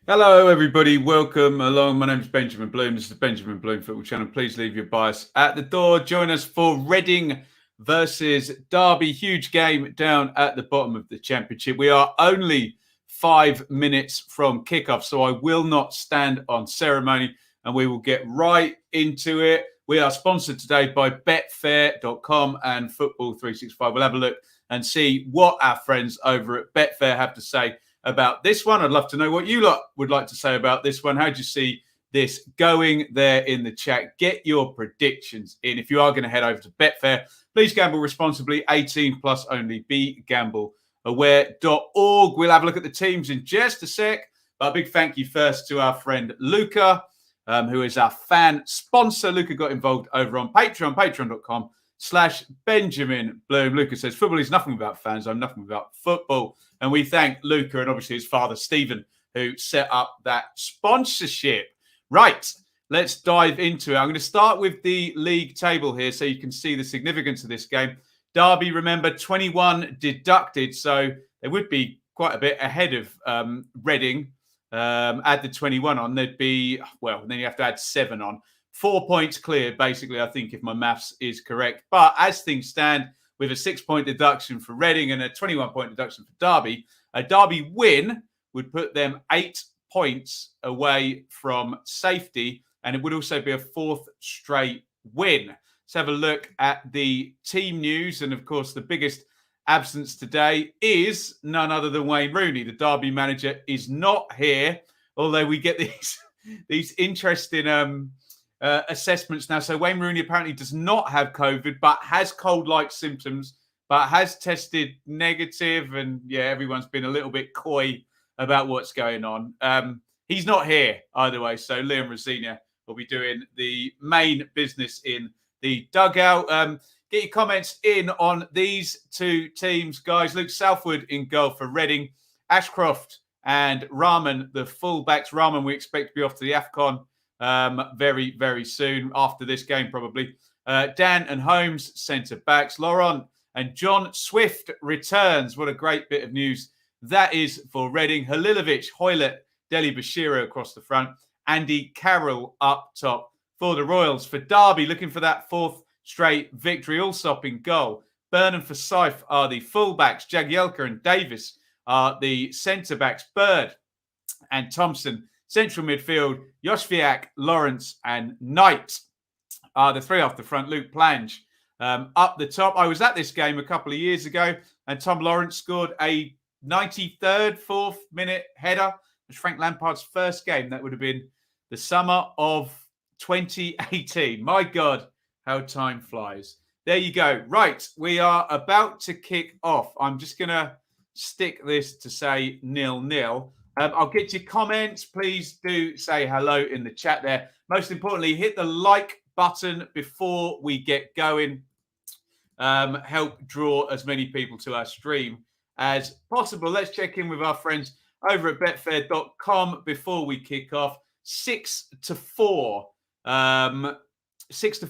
Hello, everybody. Welcome along. My name is Benjamin Bloom. This is the Benjamin Bloom Football Channel. Please leave your bias at the door. Join us for Reading versus Derby. Huge game down at the bottom of the Championship. We are only 5 minutes from kickoff, so I will not stand on ceremony and we will get right into it. We are sponsored today by Betfair.com and Football 365. We'll have a look and see what our friends over at Betfair have to say about this one. I'd love to know what you lot would like to say about this one. How do you see this going there in the chat? Get your predictions in. If you are going to head over to Betfair, please gamble responsibly. 18 plus only. BeGambleAware.org. We'll have a look at the teams in just a sec. But a big thank you first to our friend Luca, who is our fan sponsor. Luca got involved over on Patreon, patreon.com/Benjamin Bloom. Luca says, football is nothing without fans. I'm nothing without football. And we thank Luca and obviously his father, Stephen, who set up that sponsorship. Right, let's dive into it. I'm going to start with the league table here so you can see the significance of this game. Derby, remember, 21 deducted, so they would be quite a bit ahead of Reading. Add the 21 on, there'd be, well, then you have to add 7 on. 4 points clear, basically, I think, if my maths is correct. But as things stand, with a 6-point deduction for Reading and a 21-point deduction for Derby, a Derby win would put them 8 points away from safety, and it would also be a 4th straight win. Let's have a look at the team news. And, of course, the biggest absence today is none other than Wayne Rooney. The Derby manager is not here, although we get these interesting assessments now. So Wayne Rooney apparently does not have COVID, but has cold-like symptoms, but has tested negative. And yeah, everyone's been a little bit coy about what's going on. He's not here either way. So Liam Rosina will be doing the main business in the dugout. Get your comments in on these two teams, guys. Luke Southwood in goal for Reading. Ashcroft and Rahman, the fullbacks. Rahman, we expect to be off to the AFCON very, very soon after this game, probably. Dan and Holmes, centre-backs. Laurent and John Swift returns. What a great bit of news that is for Reading. Halilovic, Hoylett, Deli Bashiro across the front. Andy Carroll up top for the Royals. For Derby, looking for that 4th straight victory. Allsop in goal. Burnham for Syfe are the fullbacks. Jagielka and Davis are the centre-backs. Bird and Thompson, central midfield. Yoshviak, Lawrence and Knight are the 3 off the front. Luke Plange up the top. I was at this game a couple of years ago and Tom Lawrence scored a 93rd, 4th minute header. It was Frank Lampard's first game. That would have been the summer of 2018. My God, how time flies. There you go. Right, we are about to kick off. I'm just going to stick this to say 0-0. I'll get your comments. Please do say hello in the chat there. Most importantly, hit the like button before we get going. Help draw as many people to our stream as possible. Let's check in with our friends over at betfair.com before we kick off. 6-4. 6-4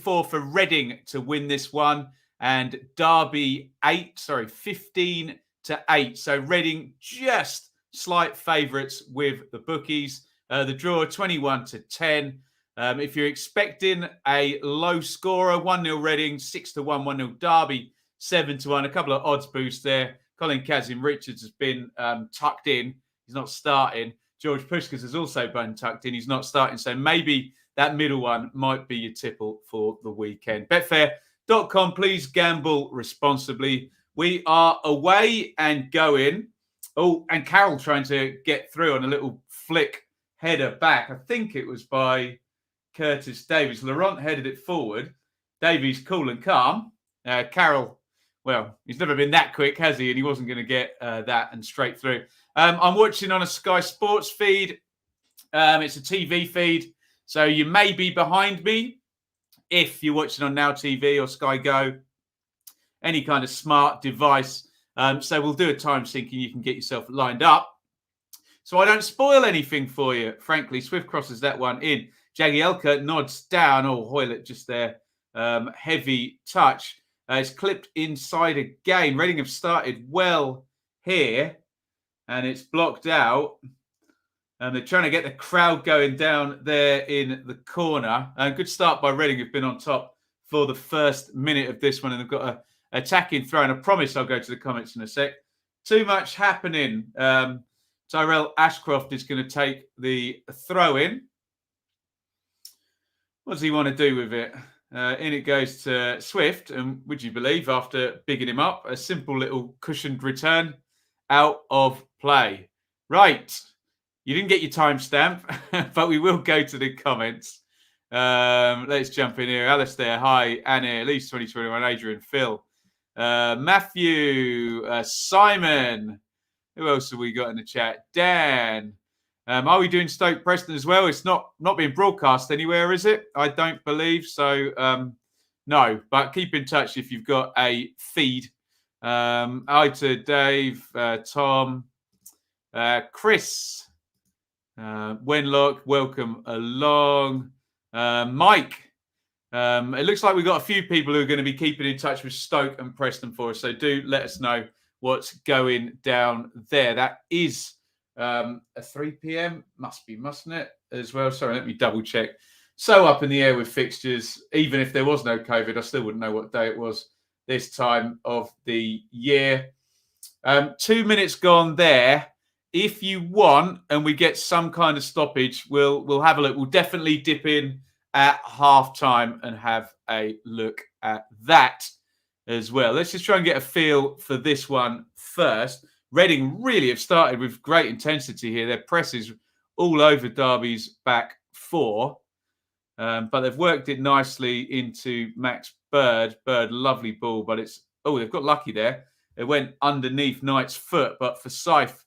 for Reading to win this one. And Derby 15-8. So Reading just slight favourites with the bookies. The draw 21-10. If you're expecting a low scorer, 1-0 Reading, 6-1, 1-0 Derby, 7-1. A couple of odds boosts there. Colin Kazim-Richards has been tucked in. He's not starting. George Puskás has also been tucked in. He's not starting. So maybe that middle one might be your tipple for the weekend. Betfair.com. Please gamble responsibly. We are away and going. Oh, and Carroll trying to get through on a little flick header back. I think it was by Curtis Davies. Laurent headed it forward. Davies cool and calm. Carroll, well, he's never been that quick, has he? And he wasn't going to get that and straight through. I'm watching on a Sky Sports feed. It's a TV feed. So you may be behind me if you're watching on Now TV or Sky Go, any kind of smart device. So we'll do a time sync and you can get yourself lined up. So I don't spoil anything for you, frankly. Swift crosses that one in. Jagielka nods down. Oh, Hoylett just there. Heavy touch. It's clipped inside again. Reading have started well here. And it's blocked out. And they're trying to get the crowd going down there in the corner. Good start by Reading, who've been on top for the first minute of this one. And they've got a attacking throw. And I promise I'll go to the comments in a sec. Too much happening. Tyrell Ashcroft is going to take the throw in. What does he want to do with it? In it goes to Swift. And would you believe, after bigging him up, a simple little cushioned return out of play. Right. You didn't get your timestamp, but we will go to the comments. Let's jump in here. Alistair, hi. Annie, at least 2021. Adrian, Phil. Matthew, Simon. Who else have we got in the chat? Dan. Are we doing Stoke Preston as well? It's not being broadcast anywhere, is it? I don't believe so. No, but keep in touch if you've got a feed. Hi to Dave, Tom, Chris, Wenlock, welcome along. Mike, it looks like we've got a few people who are going to be keeping in touch with Stoke and Preston for us. So do let us know what's going down there. That is a 3 p.m. Must be, mustn't it? As well. Sorry, let me double check. So up in the air with fixtures. Even if there was no COVID, I still wouldn't know what day it was this time of the year. 2 minutes gone there. If you want, and we get some kind of stoppage, we'll have a look. We'll definitely dip in at half time and have a look at that as well. Let's just try and get a feel for this one first. Reading really have started with great intensity here. Their press is all over Darby's back four, but they've worked it nicely into Max Bird. Bird, lovely ball, but they've got lucky there. It went underneath Knight's foot, but Forsyth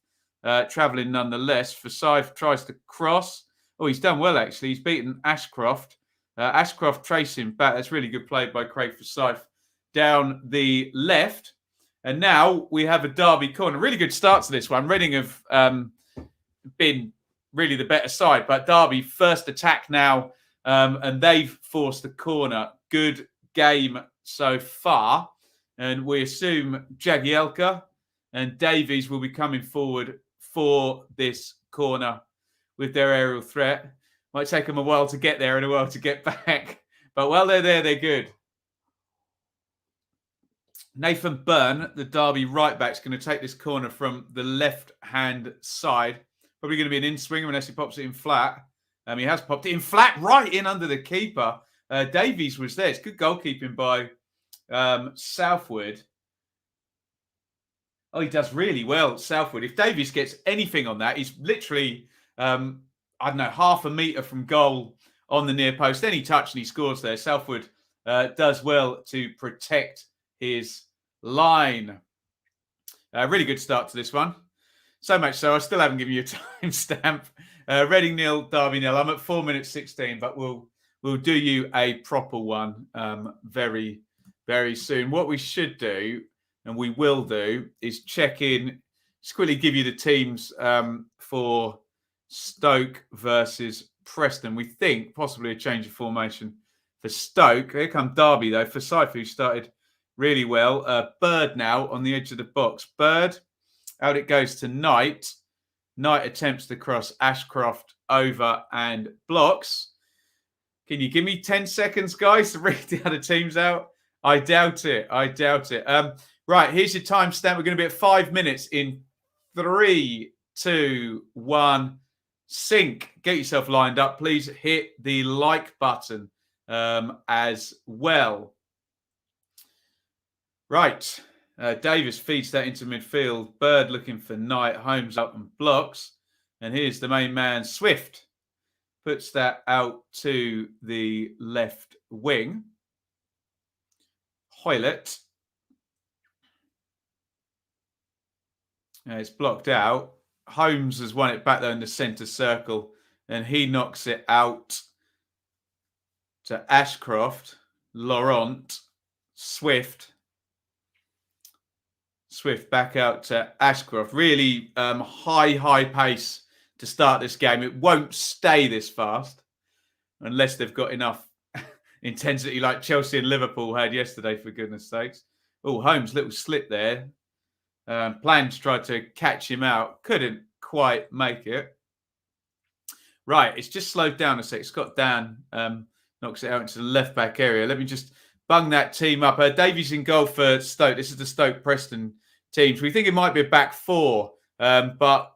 travelling nonetheless. Forsyth tries to cross. Oh, he's done well, actually. He's beaten Ashcroft. Ashcroft tracing back. That's really good play by Craig Forsyth down the left. And now we have a Derby corner. Really good start to this one. Reading have been really the better side, but Derby first attack now, and they've forced the corner. Good game so far. And we assume Jagielka and Davies will be coming forward for this corner with their aerial threat. Might take them a while to get there and a while to get back. But while they're there, they're good. Nathan Byrne, the Derby right back, is going to take this corner from the left-hand side. Probably going to be an in-swinger unless he pops it in flat. He has popped it in flat, right in under the keeper. Davies was there. It's good goalkeeping by Southwood. Oh, he does really well, Southwood. If Davies gets anything on that, he's literally, half a metre from goal on the near post. Any touch and he scores there. Southwood does well to protect his line. Really good start to this one. So much so, I still haven't given you a timestamp. Reading 0, Derby 0. I'm at 4 minutes 16, but we'll do you a proper one very, very soon. What we should do, and we will do, is check in, just quickly give you the teams for Stoke versus Preston. We think possibly a change of formation for Stoke. Here come Derby, though. Forsyth, who started really well. Bird now on the edge of the box. Bird, out it goes to Knight. Knight attempts to cross Ashcroft over and blocks. Can you give me 10 seconds, guys, to read the other teams out? I doubt it. Right, here's your timestamp. We're going to be at 5 minutes in 3, 2, 1. Sync. Get yourself lined up. Please hit the like button as well. Right. Davis feeds that into midfield. Bird looking for Knight. Holmes up and blocks. And here's the main man, Swift. Puts that out to the left wing. Hoylett. It's blocked out. Holmes has won it back there in the centre circle. And he knocks it out to Ashcroft. Laurent. Swift. Swift back out to Ashcroft. Really high pace to start this game. It won't stay this fast unless they've got enough intensity like Chelsea and Liverpool had yesterday, for goodness sakes. Oh, Holmes, little slip there. Planned to try to catch him out. Couldn't quite make it. Right, it's just slowed down a sec. Scott Dan knocks it out into the left-back area. Let me just bung that team up. Davies in goal for Stoke. This is the Stoke-Preston teams. We think it might be a back four, but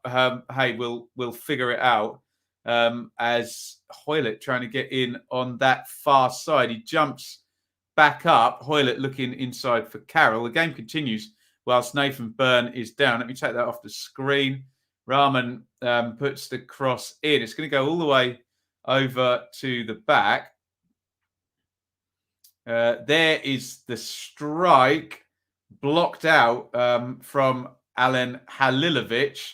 hey, we'll figure it out. As Hoylett trying to get in on that far side. He jumps back up. Hoylett looking inside for Carroll. The game continues whilst Nathan Byrne is down. Let me take that off the screen. Rahman puts the cross in. It's going to go all the way over to the back. There is the strike blocked out from Alen Halilovic.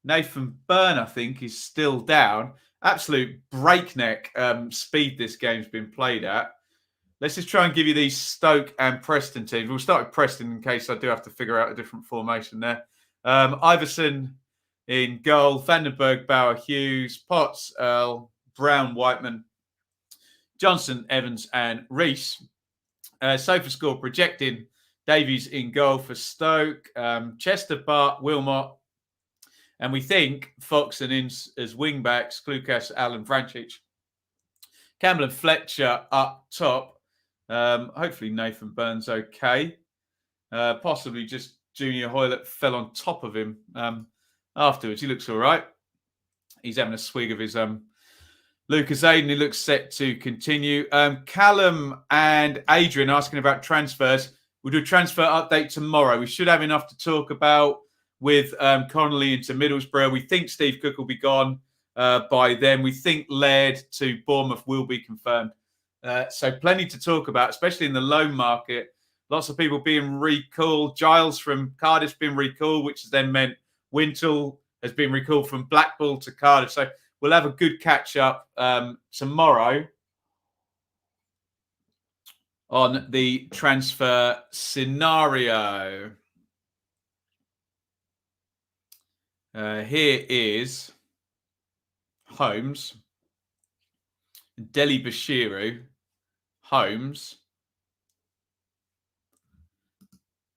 Nathan Byrne, I think, is still down. Absolute breakneck speed this game's been played at. Let's just try and give you these Stoke and Preston teams. We'll start with Preston in case I do have to figure out a different formation there. Iverson in goal, Vandenberg, Bauer, Hughes, Potts, Earl, Brown, Whiteman, Johnson, Evans, and Reese. Sofa score projecting Davies in goal for Stoke, Chester, Bart, Wilmot, and we think Fox and Ince as wing-backs, Klukas, Allen, Vrancic, Campbell and Fletcher up top. Hopefully Nathan Byrne's okay. Possibly just Junior Hoylett fell on top of him afterwards. He looks all right. He's having a swig of his Lucas Aiden. He looks set to continue. Callum and Adrian asking about transfers. We'll do a transfer update tomorrow. We should have enough to talk about with Connolly into Middlesbrough. We think Steve Cook will be gone by then. We think Laird to Bournemouth will be confirmed. So plenty to talk about, especially in the loan market. Lots of people being recalled. Giles from Cardiff's been recalled, which has then meant Wintle has been recalled from Blackpool to Cardiff. So we'll have a good catch-up tomorrow on the transfer scenario. Here is Holmes, Deli Bashiru, Holmes.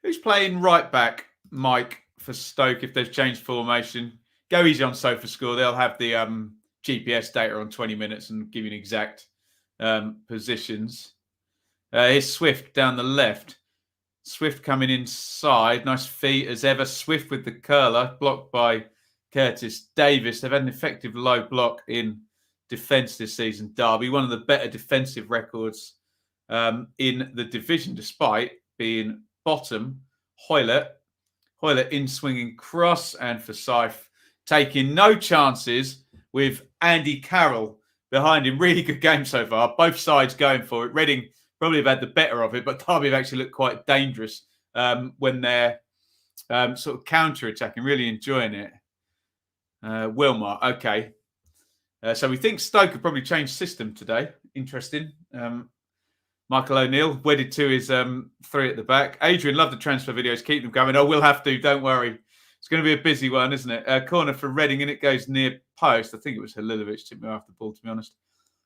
Who's playing right back, Mike, for Stoke if they've changed formation? Go easy on SofaScore. They'll have the GPS data on 20 minutes and give you an exact positions. Here's Swift down the left. Swift coming inside. Nice feet as ever. Swift with the curler. Blocked by Curtis Davis. They've had an effective low block in defence this season, Darby. One of the better defensive records in the division, despite being bottom. Hoylett in swinging cross, and Forsyth taking no chances with Andy Carroll behind him. Really good game so far. Both sides going for it. Reading probably have had the better of it, but Darby have actually looked quite dangerous when they're sort of counter-attacking. Really enjoying it. Wilmot, okay. So we think Stoke could probably change system today. Interesting. Michael O'Neill, wedded to his three at the back. Adrian, love the transfer videos. Keep them going. Oh, we'll have to. Don't worry. It's going to be a busy one, isn't it? Corner for Reading, and it goes near post. I think it was Halilovic tipped me off the ball, to be honest.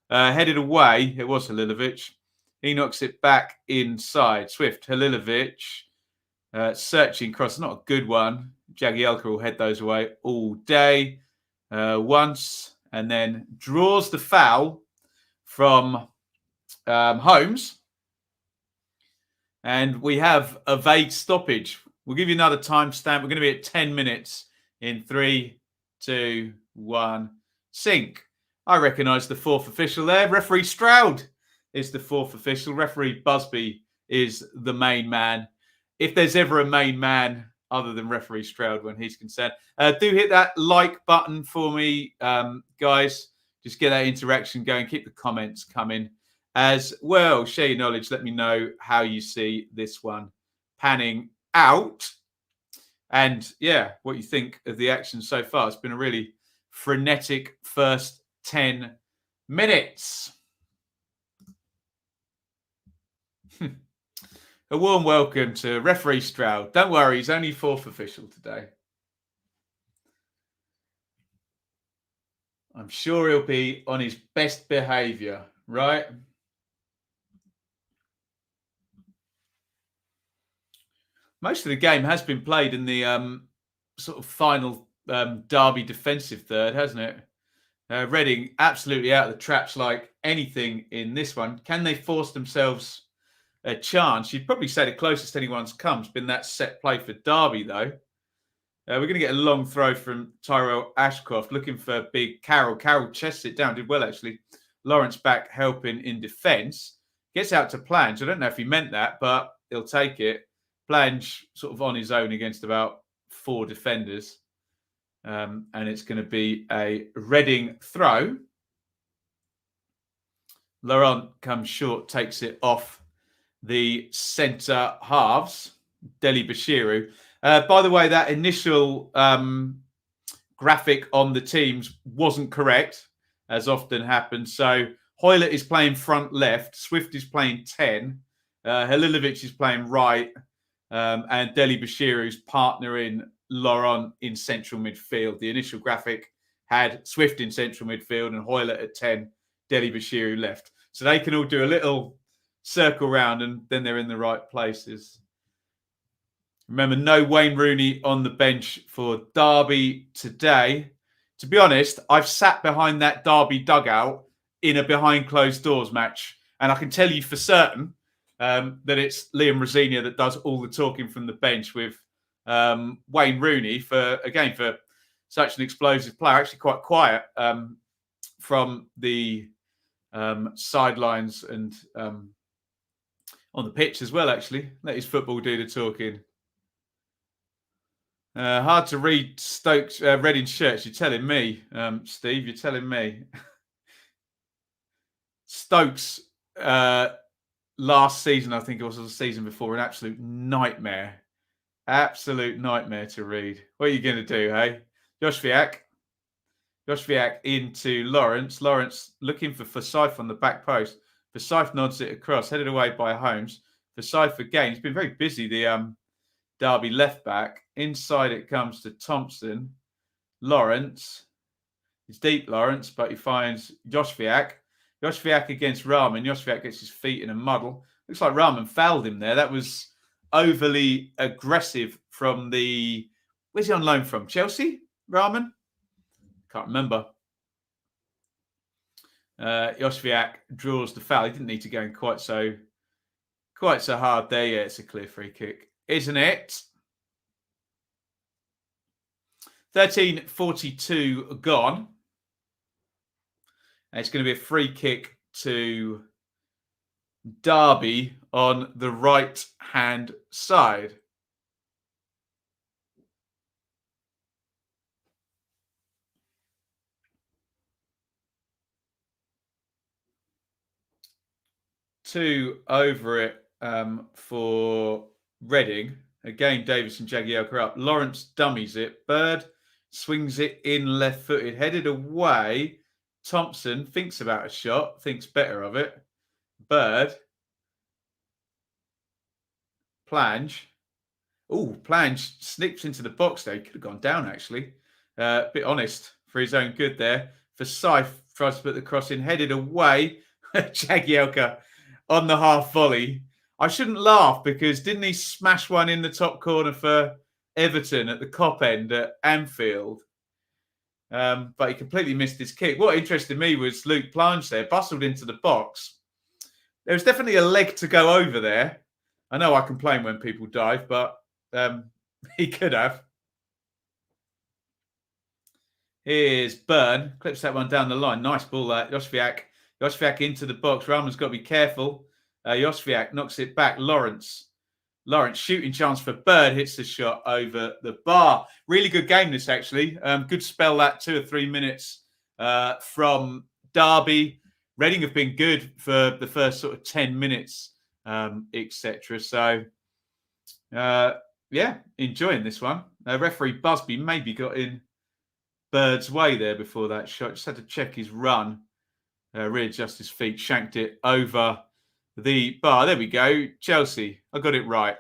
Headed away. It was Halilovic. He knocks it back inside. Swift, Halilovic. Searching cross. Not a good one. Jagielka will head those away all day. Once, and then draws the foul from Holmes. And we have a vague stoppage. We'll give you another timestamp. We're going to be at 10 minutes in 3, 2, 1. Sync. I recognise the fourth official there. Referee Stroud is the fourth official. Referee Busby is the main man. If there's ever a main man other than referee Stroud when he's concerned, do hit that like button for me, guys. Just get that interaction going. Keep the comments coming as well. Share your knowledge. Let me know how you see this one panning out. And yeah, what you think of the action so far. It's been a really frenetic first 10 minutes. A warm welcome to referee Stroud. Don't worry, he's only fourth official today. I'm sure he'll be on his best behaviour, right? Most of the game has been played in the sort of final Derby defensive third, hasn't it? Reading absolutely out of the traps like anything in this one. Can they force themselves a chance? You'd probably say the closest anyone's come has been that set play for Darby, though. We're going to get a long throw from Tyrell Ashcroft, looking for big Carroll. Carroll chests it down, did well, actually. Lawrence back helping in defence. Gets out to Plange. I don't know if he meant that, but he'll take it. Plange sort of on his own against about 4 defenders. And it's going to be a Reading throw. Laurent comes short, takes it off the centre halves. Deli Bashiru. By the way, that initial graphic on the teams wasn't correct, as often happens. So Hoylett is playing front left. Swift is playing 10. Halilovic is playing right. And Deli Bashiru's partnering Laurent in central midfield. The initial graphic had Swift in central midfield and Hoylett at 10, Deli Bashiru left. So they can all do a little circle round and then they're in the right places. Remember, no Wayne Rooney on the bench for Derby today. To be honest, I've sat behind that Derby dugout in a behind closed doors match, and I can tell you for certain that it's Liam Rosinia that does all the talking from the bench with Wayne Rooney for such an explosive player. Actually, quite quiet from the sidelines and on the pitch as well. Actually, let his football do the talking. Hard to read Stokes Reading shirts. You're telling me, Steve. You're telling me. Stokes last season, I think it was the season before, an absolute nightmare. Absolute nightmare to read. What are you going to do, hey? Josh Viak into Lawrence. Lawrence looking for Forsyth on the back post. Forsyth nods it across, headed away by Holmes. Forsyth again. He's been very busy, the Derby left back. Inside it comes to Thompson. Lawrence. It's deep, Lawrence, but he finds Josh Viak. Josh Viak against Rahman. Josh Viak gets his feet in a muddle. Looks like Rahman fouled him there. That was overly aggressive from the... Where's he on loan from? Chelsea? Rahman? Can't remember. Josh Viak draws the foul. He didn't need to go in quite so hard there. Yeah, it's a clear free kick, isn't it? 13:42 gone. And it's going to be a free kick to Darby on the right-hand side. Two over it for Reading. Again, Davis and Jagielka up. Lawrence dummies it. Bird swings it in left-footed. Headed away. Thompson thinks about a shot. Thinks better of it. Bird. Plange. Oh, Plange snips into the box there. He could have gone down, actually. A bit honest for his own good there. Forsyth tries to put the cross in. Headed away. Jagielka on the half volley. I shouldn't laugh because didn't he smash one in the top corner for Everton at the Kop end at Anfield? But he completely missed his kick. What interested me was Luke Plange there, bustled into the box. There was definitely a leg to go over there. I know I complain when people dive, but he could have. Here's Burn. Clips that one down the line. Nice ball there. Josh Viak into the box. Rahman's got to be careful. Josh Viak knocks it back. Lawrence shooting chance for Bird. Hits the shot over the bar. Really good game this, actually. Good spell that 2 or 3 minutes from Derby. Reading have been good for the first sort of 10 minutes, etc. So, yeah, enjoying this one. Referee Busby maybe got in Bird's way there before that shot. Just had to check his run. Readjust his feet. Shanked it over the bar. There we go. Chelsea. I got it right.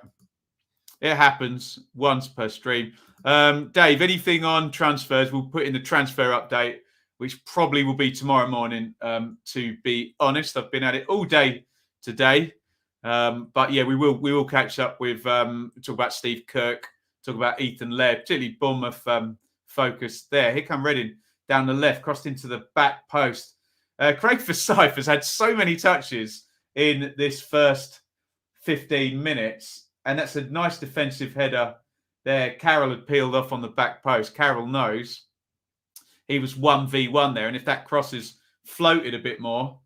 It happens once per stream. Dave, anything on transfers? We'll put in the transfer update, which probably will be tomorrow morning, to be honest. I've been at it all day today. But yeah, we will catch up with, talk about Steve Kirk, talk about Ethan Laird, particularly Bournemouth focus there. Here come Reading down the left, crossed into the back post. Craig Forsyth has had so many touches in this first 15 minutes, and that's a nice defensive header there. Carroll had peeled off on the back post. Carroll knows he was 1v1 there, and if that cross is floated a bit more,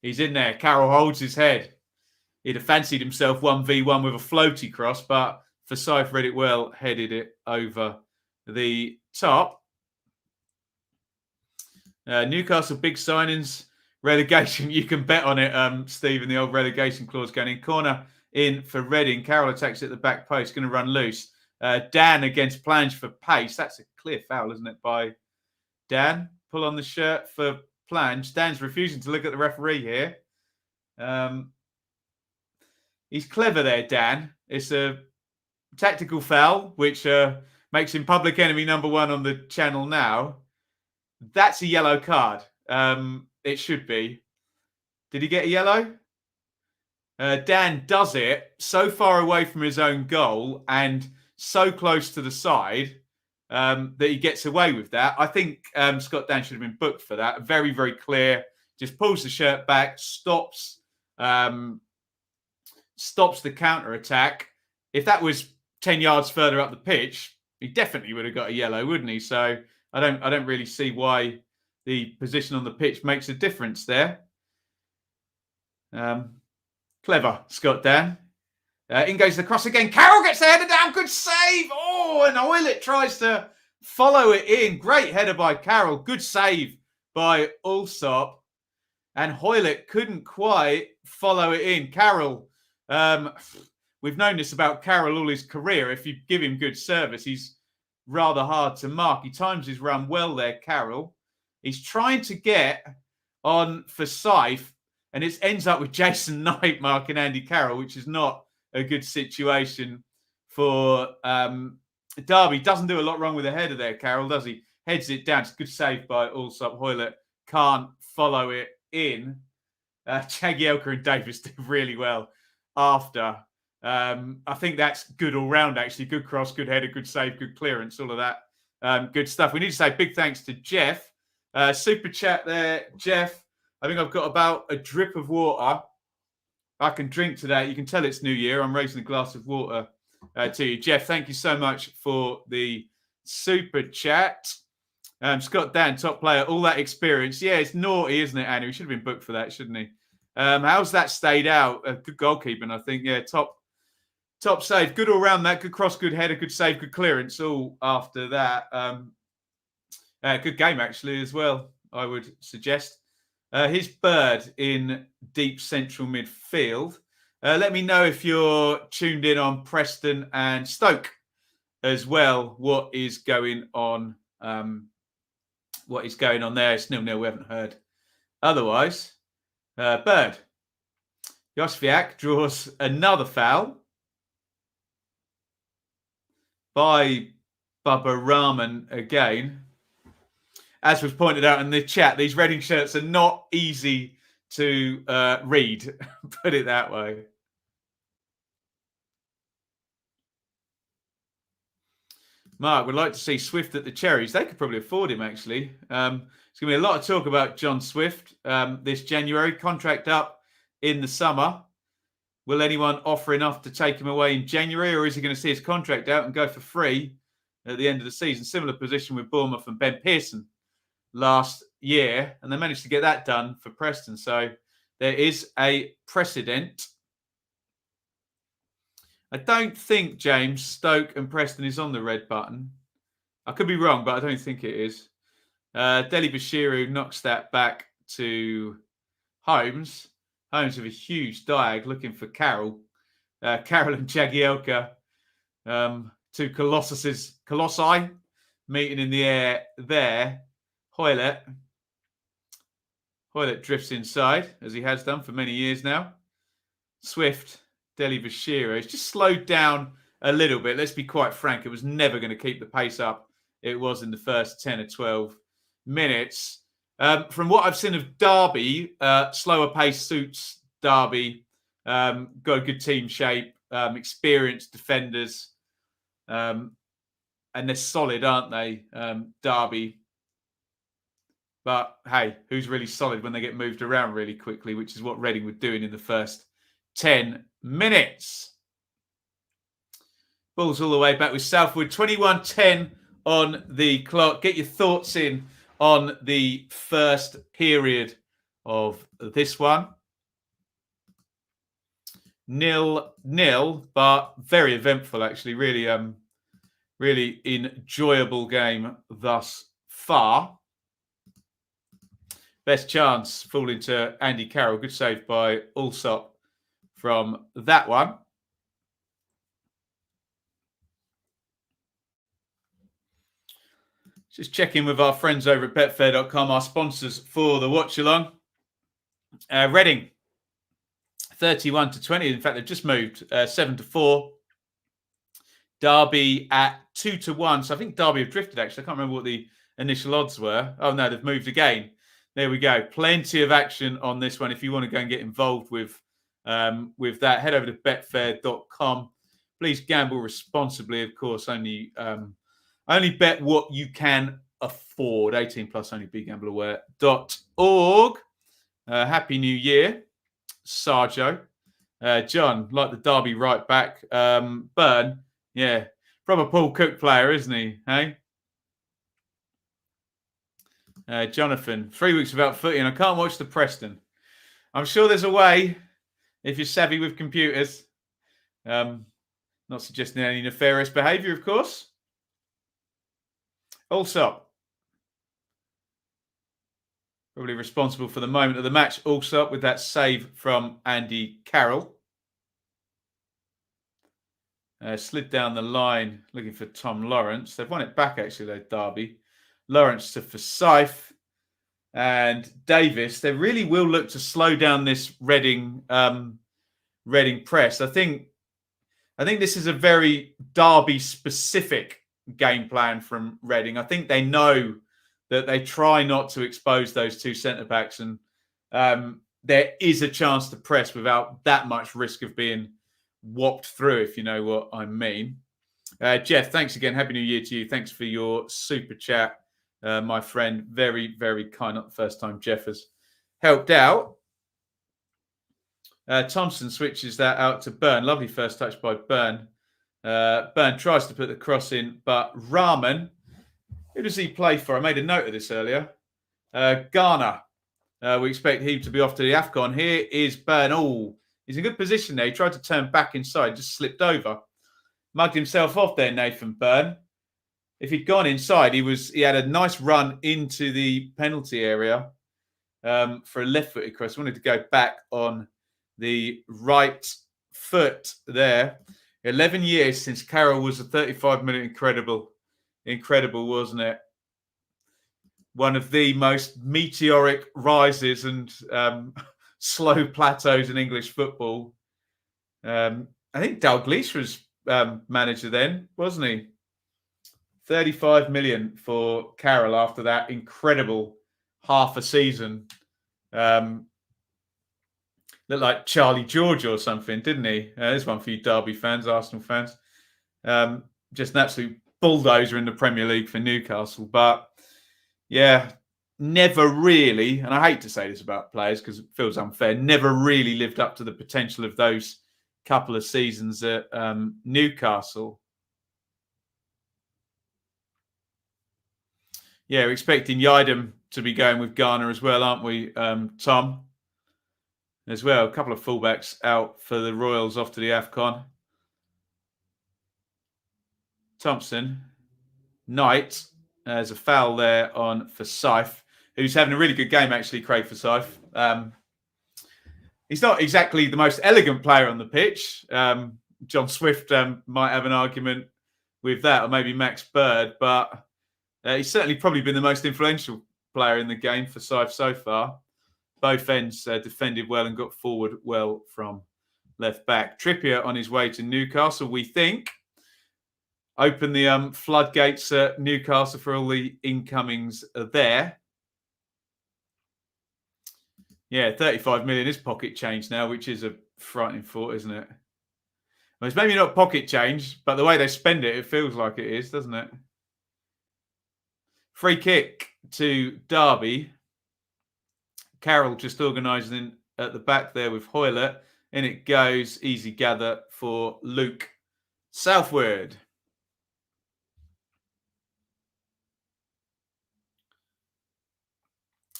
he's in there. Carroll holds his head. He'd have fancied himself 1v1 with a floaty cross, but Forsyth read it well, headed it over the top. Newcastle big signings, relegation. You can bet on it, Stephen. The old relegation clause going in. Corner in for Reading. Carroll attacks at the back post, going to run loose. Dan against Plange for pace. That's a clear foul, isn't it, by Dan? Pull on the shirt for Plange. Dan's refusing to look at the referee here. He's clever there, Dan. It's a tactical foul, which makes him public enemy number 1 on the channel now. That's a yellow card. It should be. Did he get a yellow? Dan does it so far away from his own goal and so close to the side that he gets away with that. I think Scott Dan should have been booked for that. Very, very clear. Just pulls the shirt back, stops the counter-attack. If that was 10 yards further up the pitch, he definitely would have got a yellow, wouldn't he? So I don't really see why the position on the pitch makes a difference there. Clever, Scott Dan. In goes the cross again. Carroll gets the header down. Good save. Oh, and Oilet tries to follow it in. Great header by Carroll. Good save by Allsop. And Hoylett couldn't quite follow it in. Carroll, we've known this about Carroll all his career. If you give him good service, he's rather hard to mark. He times his run well there, Carroll. He's trying to get on Forsyth, and it ends up with Jason Knight marking Andy Carroll, which is not a good situation for Darby. Doesn't do a lot wrong with the header there, Carroll, does he? Heads it down. It's a good save by Allsop. Hoylett can't follow it in. Jagielka and Davis did really well after. I think that's good all round, actually. Good cross, good header, good save, good clearance, all of that. Good stuff. We need to say big thanks to Jeff. Super chat there, Jeff. I think I've got about a drip of water I can drink today. You can tell it's New Year. I'm raising a glass of water to you. Jeff, thank you so much for the super chat. Scott Dan, top player, all that experience. Yeah, it's naughty, isn't it, Annie? We should have been booked for that, shouldn't he? How's that stayed out? Good goalkeeping, I think. Yeah, top save. Good all round that. Good cross, good header, good save, good clearance. All after that. Good game, actually, as well, I would suggest. His Bird in deep central midfield. Let me know if you're tuned in on Preston and Stoke as well. What is going on? What is going on there? It's 0-0. We haven't heard otherwise. Bird. Josviak draws another foul by Bubba Rahman again. As was pointed out in the chat, these Reading shirts are not easy to read, put it that way. Mark would like to see Swift at the Cherries. They could probably afford him, actually. There's going to be a lot of talk about John Swift this January. Contract up in the summer. Will anyone offer enough to take him away in January, or is he going to see his contract out and go for free at the end of the season? Similar position with Bournemouth and Ben Pearson last year, and they managed to get that done for Preston. So there is a precedent. I don't think, James, Stoke and Preston is on the red button. I could be wrong, but I don't think it is. Deli Bashiru knocks that back to Holmes. Holmes with a huge diag looking for Carroll. Carroll and Jagielka, two colossi meeting in the air there. Hoylett drifts inside, as he has done for many years now. Swift, Deli Bashiru. It's just slowed down a little bit. Let's be quite frank. It was never going to keep the pace up it was in the first 10 or 12 minutes. From what I've seen of Darby, slower pace suits Darby. Got a good team shape, experienced defenders. And they're solid, aren't they, Darby? But hey, who's really solid when they get moved around really quickly, which is what Reading were doing in the first 10 minutes. Ball's all the way back with Southwood. 21-10 on the clock. Get your thoughts in on the first period of this one. 0-0, but very eventful, actually. Really enjoyable game thus far. Best chance falling to Andy Carroll. Good save by Allsop from that one. Just checking with our friends over at betfair.com, our sponsors for the watch along. Reading 31-20. In fact, they've just moved 7-4. Darby at 2-1. So I think Darby have drifted, actually. I can't remember what the initial odds were. Oh, no, they've moved again. There we go. Plenty of action on this one. If you want to go and get involved with that, head over to betfair.com. Please gamble responsibly, of course. Only bet what you can afford. 18 plus, only begambleaware.org. Happy New Year, Sarjo. John, like the Derby right back. Burn, yeah. Proper Paul Cook player, isn't he? Hey? Jonathan, 3 weeks without footy and I can't watch the Preston. I'm sure there's a way if you're savvy with computers. Not suggesting any nefarious behaviour, of course. Also, probably responsible for the moment of the match. Also, with that save from Andy Carroll. Slid down the line looking for Tom Lawrence. They've won it back, actually, though, Derby. Lawrence to Forsyth and Davis. They really will look to slow down this Reading press. I think this is a very Derby-specific game plan from Reading. I think they know that they try not to expose those two centre-backs, and there is a chance to press without that much risk of being whopped through, if you know what I mean. Jeff, thanks again. Happy New Year to you. Thanks for your super chat, my friend. Very, very kind. Not the first time Jeff has helped out. Thompson switches that out to Burn. Lovely first touch by Burn. Burn tries to put the cross in, but Rahman, who does he play for? I made a note of this earlier. Ghana. We expect him to be off to the AFCON. Here is Burn. Oh, he's in good position there. He tried to turn back inside, just slipped over. Mugged himself off there, Nathan Burn. If he'd gone inside, he had a nice run into the penalty area for a left-footed cross. Wanted to go back on the right foot there. 11 years since Carroll was a 35-minute incredible, wasn't it? One of the most meteoric rises and slow plateaus in English football. I think Dalglish was manager then, wasn't he? 35 million for Carroll after that incredible half a season. Looked like Charlie George or something, didn't he? There's one for you Derby fans, Arsenal fans. Just an absolute bulldozer in the Premier League for Newcastle. But yeah, never really, and I hate to say this about players because it feels unfair, never really lived up to the potential of those couple of seasons at Newcastle. Yeah, we're expecting Yidam to be going with Ghana as well, aren't we, Tom? As well, a couple of fullbacks out for the Royals off to the AFCON. Thompson, Knight, there's a foul there on Forsyth, who's having a really good game, actually, Craig Forsyth. He's not exactly the most elegant player on the pitch. John Swift might have an argument with that, or maybe Max Bird, but he's certainly probably been the most influential player in the game, Forsyth, so far. Both ends defended well and got forward well from left back. Trippier on his way to Newcastle, we think. Open the floodgates at Newcastle for all the incomings there. Yeah, 35 million is pocket change now, which is a frightening thought, isn't it? Well, it's maybe not pocket change, but the way they spend it, it feels like it is, doesn't it? Free kick to Derby. Carroll just organising at the back there with Hoylett. In it goes. Easy gather for Luke Southward.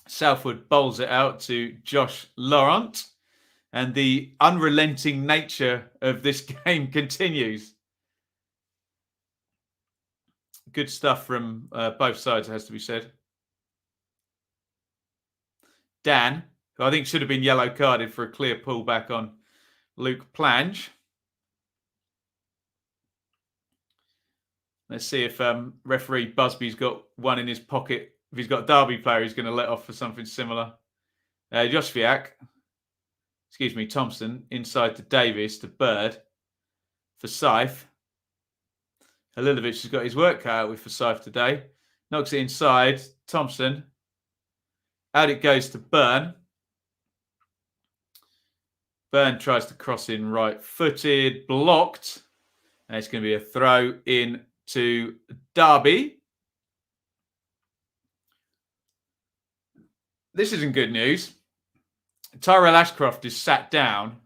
Southwood bowls it out to Josh Laurent. And the unrelenting nature of this game continues. Good stuff from both sides, it has to be said. Dan, who I think should have been yellow carded for a clear pullback on Luke Plange. Let's see if referee Busby's got one in his pocket. If he's got a Derby player, he's going to let off for something similar. Thompson, inside to Davis, to Bird, Forsyth. Halilovic has got his work cut out with Forsyth today. Knocks it inside, Thompson. Out it goes to Burn. Burn tries to cross in right-footed, blocked. And it's going to be a throw in to Darby. This isn't good news. Tyrell Ashcroft is sat down.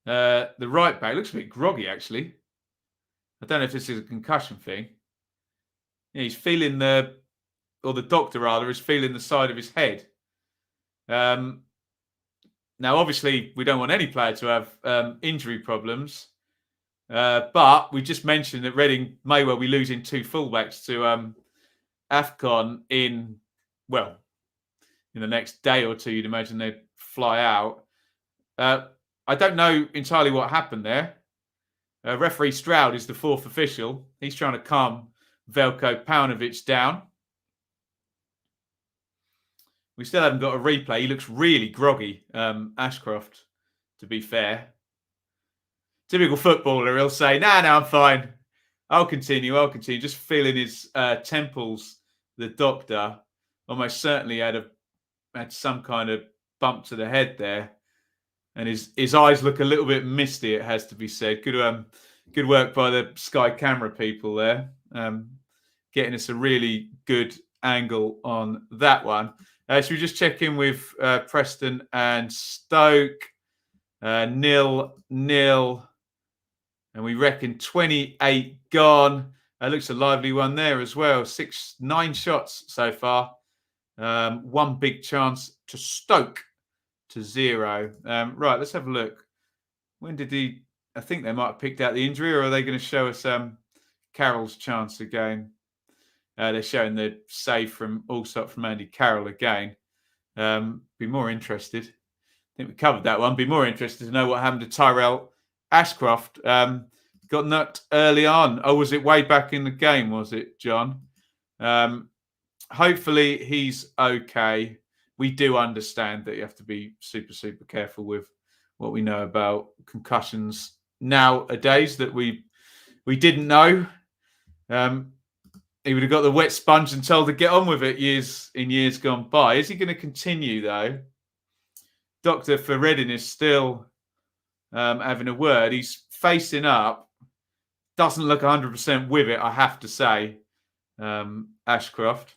The right back looks a bit groggy, actually. I don't know if this is a concussion thing. Yeah, he's feeling the doctor rather, is feeling the side of his head. Now, obviously, we don't want any player to have injury problems. But we just mentioned that Reading may well be losing two fullbacks to AFCON in the next day or two. You'd imagine they'd fly out. I don't know entirely what happened there. Referee Stroud is the fourth official. He's trying to calm Veljko Paunovic down. We still haven't got a replay. He looks really groggy, Ashcroft, to be fair. Typical footballer, he'll say, no, I'm fine. I'll continue. Just feeling his temples, the doctor. Almost certainly had some kind of bump to the head there. And his eyes look a little bit misty, it has to be said. Good work by the Sky camera people there. Getting us a really good angle on that one. Should we just check in with Preston and Stoke? 0-0. And we reckon 28 gone. Looks a lively one there as well. 9 shots so far. One big chance to Stoke to 0. Right, let's have a look. When did I think they might have picked out the injury, or are they going to show us Carroll's chance again? They're showing the save from Allsop from Andy Carroll again. Be more interested. I think we covered that one. Be more interested to know what happened to Tyrell Ashcroft. Got knocked early on. Oh, was it way back in the game, was it, John? Hopefully he's okay. We do understand that you have to be super, super careful with what we know about concussions nowadays that we didn't know. He would have got the wet sponge and told to get on with it years gone by. Is he going to continue, though? Doctor for Reading is still having a word. He's facing up. Doesn't look 100% with it, I have to say, Ashcroft.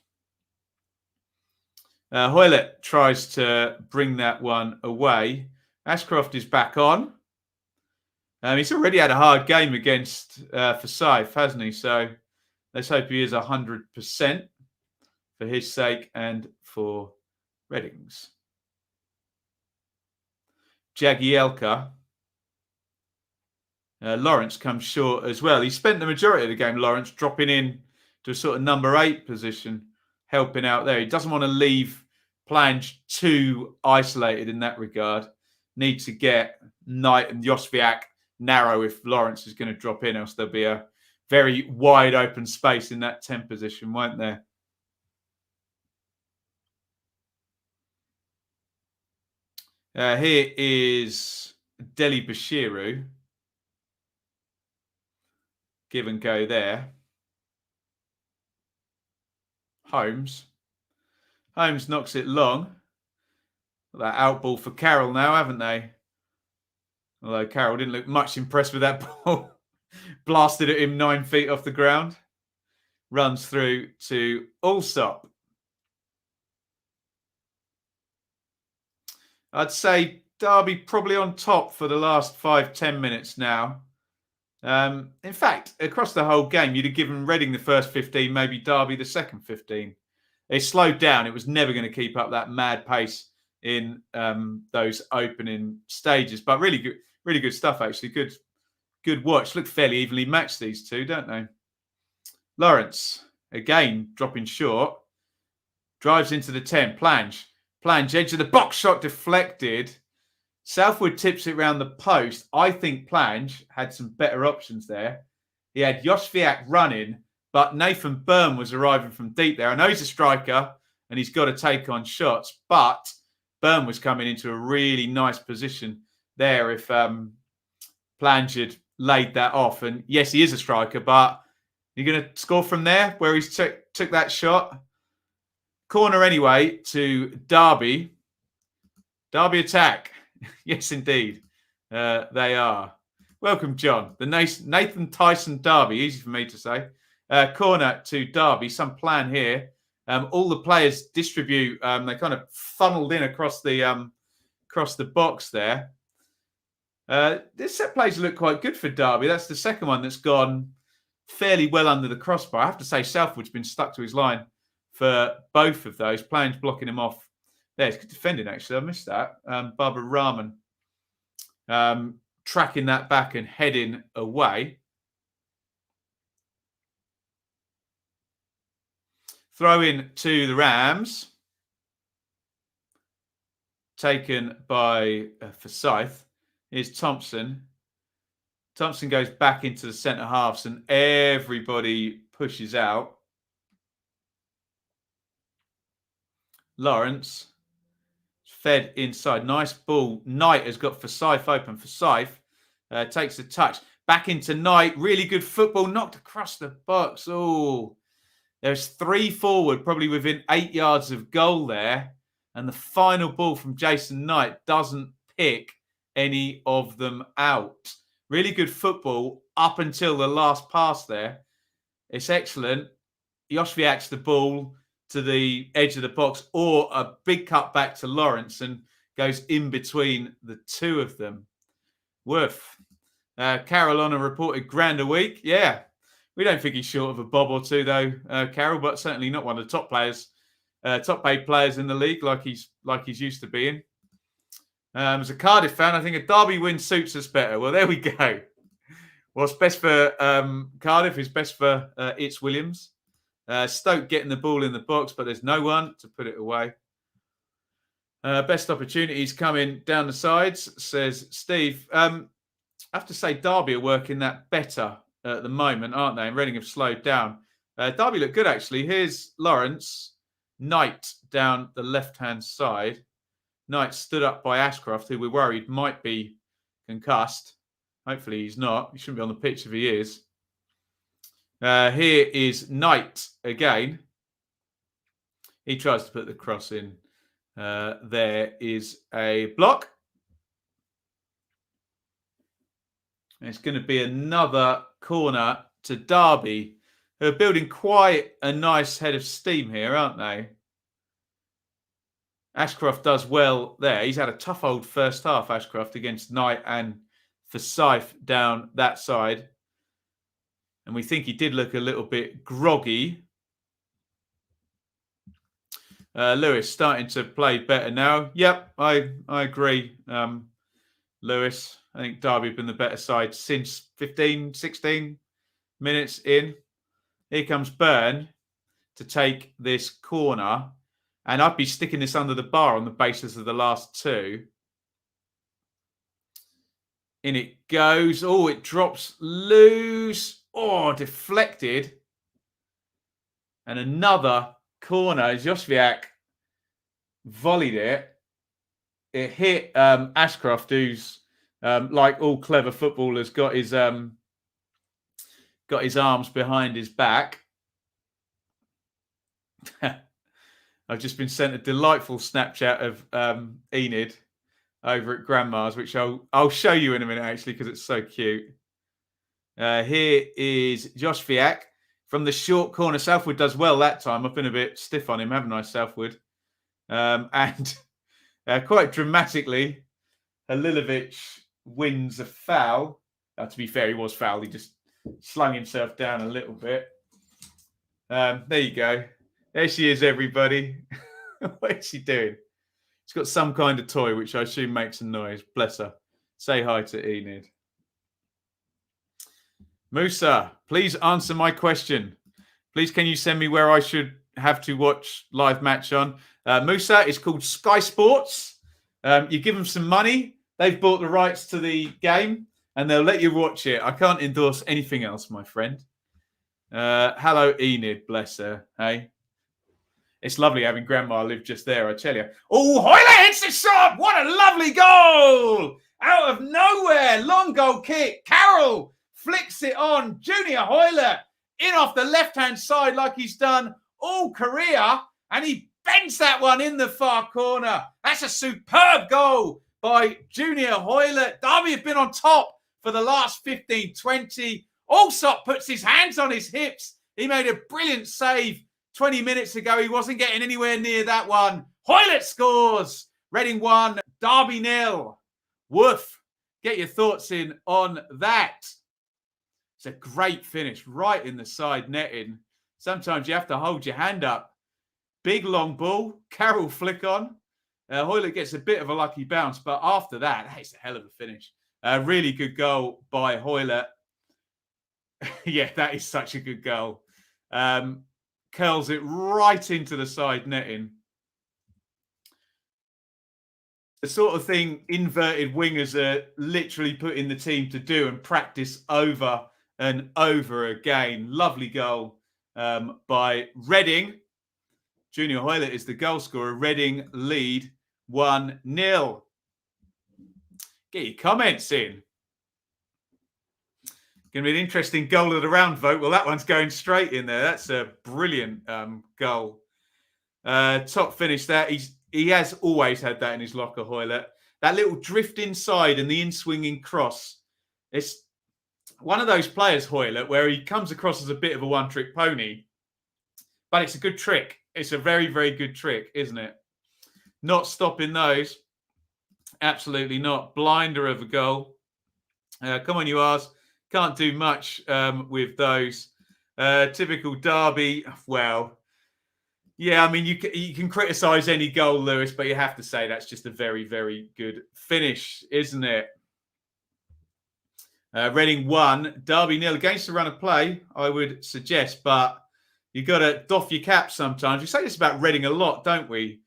Hoylett tries to bring that one away. Ashcroft is back on. He's already had a hard game against Forsyth, hasn't he? So let's hope he is 100% for his sake and for Reading's. Jagielka. Lawrence comes short as well. He spent the majority of the game, Lawrence, dropping in to a sort of number 8 position, helping out there. He doesn't want to leave Plange too isolated in that regard. Need to get Knight and Josviak narrow if Lawrence is going to drop in, else there'll be a very wide open space in that 10 position, won't there? Here is Deli Bashiru. Give and go there. Holmes knocks it long. That out ball for Carroll now, haven't they? Although Carroll didn't look much impressed with that ball. Blasted at him 9 feet off the ground. Runs through to Allsop. I'd say Darby probably on top for the last 5-10 minutes now. In fact, across the whole game, you'd have given Reading the first 15, maybe Darby the second 15. It slowed down. It was never going to keep up that mad pace in those opening stages. But really good stuff, actually. Good watch. Look fairly evenly matched, these two, don't they? Lawrence, again, dropping short. Drives into the 10. Plange, edge of the box shot deflected. Southwood tips it round the post. I think Plange had some better options there. He had Josviak running, but Nathan Byrne was arriving from deep there. I know he's a striker and he's got to take on shots, but Byrne was coming into a really nice position there if Plange had laid that off. And yes, he is a striker, but you're going to score from there where he's took that shot. Corner anyway to Darby. Darby attack. Yes, indeed. They are. Welcome, John. The Nathan Tyson Darby. Easy for me to say. Corner to Darby. Some plan here. All the players distribute. They kind of funneled in across the box there. This set plays look quite good for Darby. That's the second one that's gone fairly well under the crossbar. I have to say Southwood's been stuck to his line for both of those. Plange blocking him off. There, it's good defending, actually. I missed that. Barbara Rahman tracking that back and heading away. Throw in to the Rams. Taken by Forsyth. Here's Thompson. Thompson goes back into the centre halves and everybody pushes out. Lawrence. Fed inside. Nice ball. Knight has got Forsyth open. Forsyth takes a touch. Back into Knight. Really good football. Knocked across the box. Oh, there's 3 forward, probably within 8 yards of goal there. And the final ball from Jason Knight doesn't pick any of them out. Really good football up until the last pass there. It's excellent. Josviak's the ball to the edge of the box, or a big cut back to Lawrence and goes in between the two of them. Worth. Carolina reported grand a week. Yeah, we don't think he's short of a bob or two, though, Carol, but certainly not one of the top players, top paid players in the league like he's used to being. As a Cardiff fan, I think a Derby win suits us better. Well, there we go. What's best for Cardiff is best for It's Williams. Stoke getting the ball in the box, but there's no one to put it away. Best opportunities coming down the sides, says Steve. I have to say Derby are working that better at the moment, aren't they? And Reading have slowed down. Derby look good, actually. Here's Lawrence. Knight down the left-hand side. Knight stood up by Ashcroft, who we're worried might be concussed. Hopefully he's not. He shouldn't be on the pitch if he is. Here is Knight again. He tries to put the cross in. There is a block. It's going to be another corner to Darby, who are building quite a nice head of steam here, aren't they? Ashcroft does well there. He's had a tough old first half, Ashcroft, against Knight and Forsyth down that side. And we think he did look a little bit groggy. Lewis starting to play better now. Yep, I agree, Lewis. I think Derby have been the better side since 15, 16 minutes in. Here comes Byrne to take this corner. And I'd be sticking this under the bar on the basis of the last two. In it goes. Oh, it drops loose. Oh, deflected. And another corner. Josviak volleyed it. It hit Ashcroft, who's like all clever footballers, got his arms behind his back. I've just been sent a delightful Snapchat of Enid over at Grandma's, which I'll show you in a minute, actually, because it's so cute. Here is Josviak from the short corner. Southwood does well that time. I've been a bit stiff on him, haven't I, Southwood? And Quite dramatically, Halilovic wins a foul. To be fair, he was fouled. He just slung himself down a little bit. There you go. There she is, everybody. What is she doing? She's got some kind of toy, which I assume makes a noise. Bless her. Say hi to Enid. Musa, please answer my question. Please, can you send me where I should have to watch live match on? Musa, it's called Sky Sports. You give them some money. They've bought the rights to the game, and they'll let you watch it. I can't endorse anything else, my friend. Hello, Enid. Bless her. Hey. It's lovely having Grandma live just there, I tell you. Oh, Hoyle hits the shot. What a lovely goal. Out of nowhere. Long goal kick. Carroll flicks it on. Junior Hoyle in off the left-hand side like he's done all career. And he bends that one in the far corner. That's a superb goal by Junior Hoyle. Darby have been on top for the last 15, 20. Allsop puts his hands on his hips. He made a brilliant save 20 minutes ago. He wasn't getting anywhere near that one. Hoyle scores. Reading 1, Darby 0. Woof. Get your thoughts in on that. It's a great finish right in the side netting. Sometimes you have to hold your hand up. Big long ball. Carroll flick on. Hoyle gets a bit of a lucky bounce, but after that, it's a hell of a finish. Really good goal by Hoyle. Yeah, that is such a good goal. Curls it right into the side netting. The sort of thing inverted wingers are literally putting the team to do and practice over and over again. Lovely goal by Reading. Junior Hoyle is the goal scorer. Reading lead 1-0. Get your comments in. Going to be an interesting goal of the round vote. Well, that one's going straight in there. That's a brilliant goal. Top finish there. He has always had that in his locker, Hoyle. That little drift inside and the in-swinging cross. It's one of those players, Hoyle, where he comes across as a bit of a one-trick pony. But it's a good trick. It's a very, very good trick, isn't it? Not stopping those. Absolutely not. Blinder of a goal. Come on, you Rs. Can't do much with those. Typical Darby. Well, yeah, I mean, you can criticise any goal, Lewis, but you have to say that's just a very, very good finish, isn't it? Reading 1, Darby 0 against the run of play, I would suggest, but you've got to doff your cap sometimes. We say this about Reading a lot, don't we?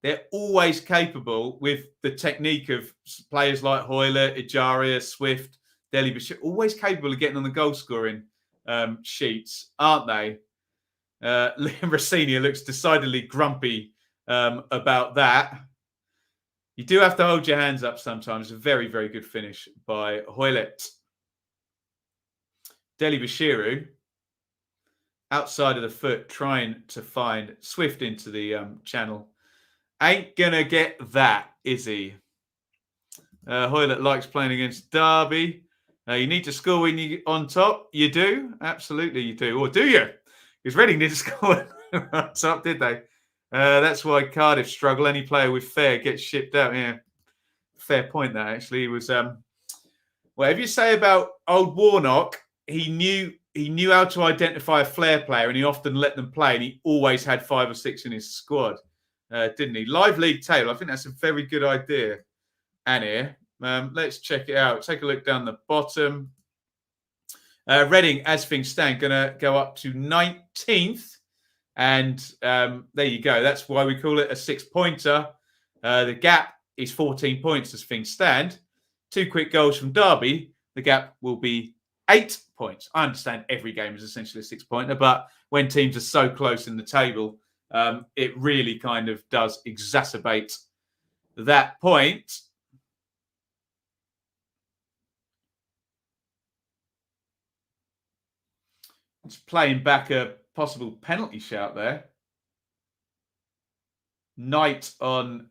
They're always capable with the technique of players like Hoyle, Ejaria, Swift, Deli Bashir, always capable of getting on the goal scoring sheets, aren't they? Liam Rossini looks decidedly grumpy about that. You do have to hold your hands up sometimes. A very, very good finish by Hoylett. Deli Bashiru, outside of the foot, trying to find Swift into the channel. Ain't going to get that, is he? Hoylett likes playing against Darby. You need to score when you're on top. You do. Absolutely, you do. Or do you? Because Reading didn't score on top, did they? That's why Cardiff struggle. Any player with fair gets shipped out. Yeah, fair point, that actually. He was, whatever you say about old Warnock, he knew how to identify a flair player and he often let them play and he always had 5 or 6 in his squad, didn't he? Live league table. I think that's a very good idea, Annie. Let's check it out. Take a look down the bottom. Reading, as things stand, going to go up to 19th. And there you go. That's why we call it a 6-pointer. The gap is 14 points as things stand. 2 quick goals from Darby. The gap will be 8 points. I understand every game is essentially a 6-pointer, but when teams are so close in the table, it really kind of does exacerbate that point. It's playing back a possible penalty shout there. Knight on...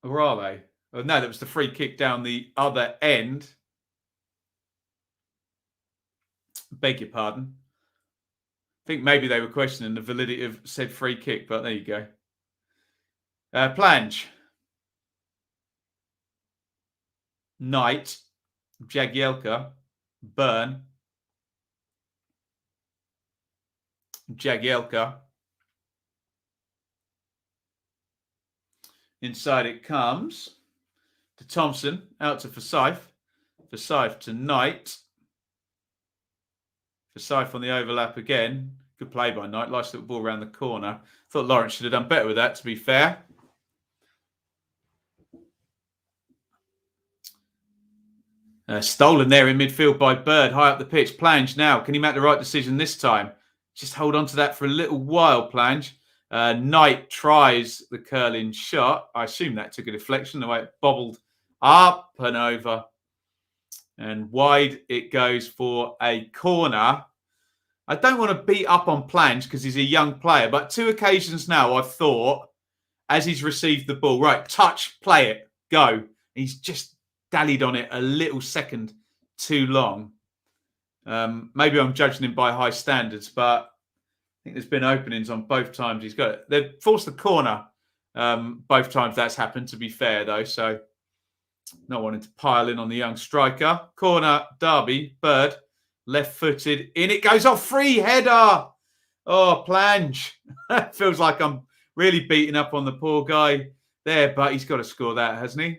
Where are they? Oh, no, that was the free kick down the other end. Beg your pardon. I think maybe they were questioning the validity of said free kick, but there you go. Plange. Knight. Jagielka. Burn. Jagielka. Inside it comes to Thompson. Out to Forsyth. Forsyth to Knight. Forsyth on the overlap again. Good play by Knight. Nice little ball around the corner. Thought Lawrence should have done better with that, to be fair. Stolen there in midfield by Bird. High up the pitch. Plange now. Can he make the right decision this time? Just hold on to that for a little while, Plange. Knight tries the curling shot. I assume that took a deflection, the way it bobbled up and over. And wide it goes for a corner. I don't want to beat up on Plange because he's a young player, but 2 occasions now I've thought, as he's received the ball, right, touch, play it, go. He's just dallied on it a little second too long. Maybe I'm judging him by high standards, but I think there's been openings on both times he's got it. They've forced the corner both times that's happened, to be fair, though, so not wanting to pile in on the young striker. Corner, Darby, Bird. Left-footed, in it goes off, free header. Oh, Plange. Feels like I'm really beating up on the poor guy there, but he's got to score that, hasn't he?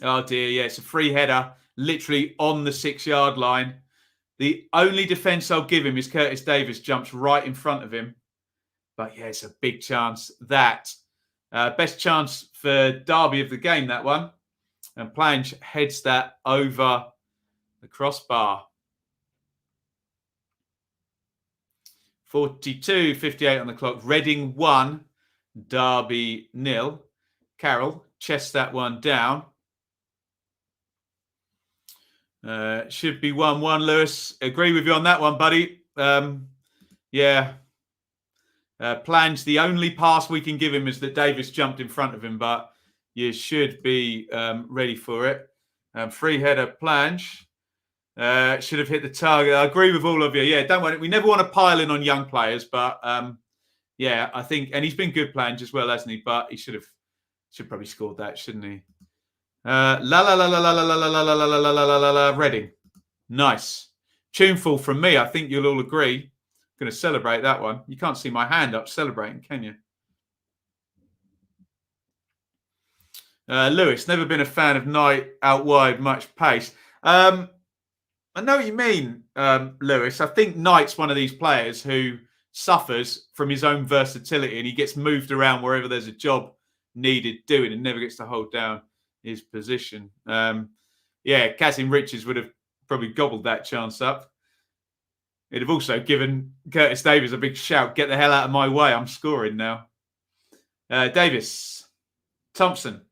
Oh, dear, yeah, it's a free header, literally on the 6-yard line. The only defence I'll give him is Curtis Davis jumps right in front of him. But, yeah, it's a big chance. That. Best chance for Darby of the game, that one. And Plange heads that over the crossbar. 42:58 on the clock. Reading 1, Derby 0. Carroll chests that one down. Should be 1-1, Lewis. Agree with you on that one, buddy. Yeah. Plange, the only pass we can give him is that Davis jumped in front of him, but you should be ready for it. Free header, Plange. Should have hit the target. I agree with all of you. Yeah, don't want it. We never want to pile in on young players, but yeah, I think, and he's been good Plange as well, hasn't he? But he should probably scored that, shouldn't he? Reading. Nice. Tuneful from me. I think you'll all agree. Going to celebrate that one. You can't see my hand up celebrating, can you? Lewis, never been a fan of Knight out wide, much pace. I know what you mean, Lewis. I think Knight's one of these players who suffers from his own versatility and he gets moved around wherever there's a job needed doing and never gets to hold down his position. Yeah, Kazim Richards would have probably gobbled that chance up. It'd have also given Curtis Davis a big shout, get the hell out of my way, I'm scoring now. Davis. Thompson.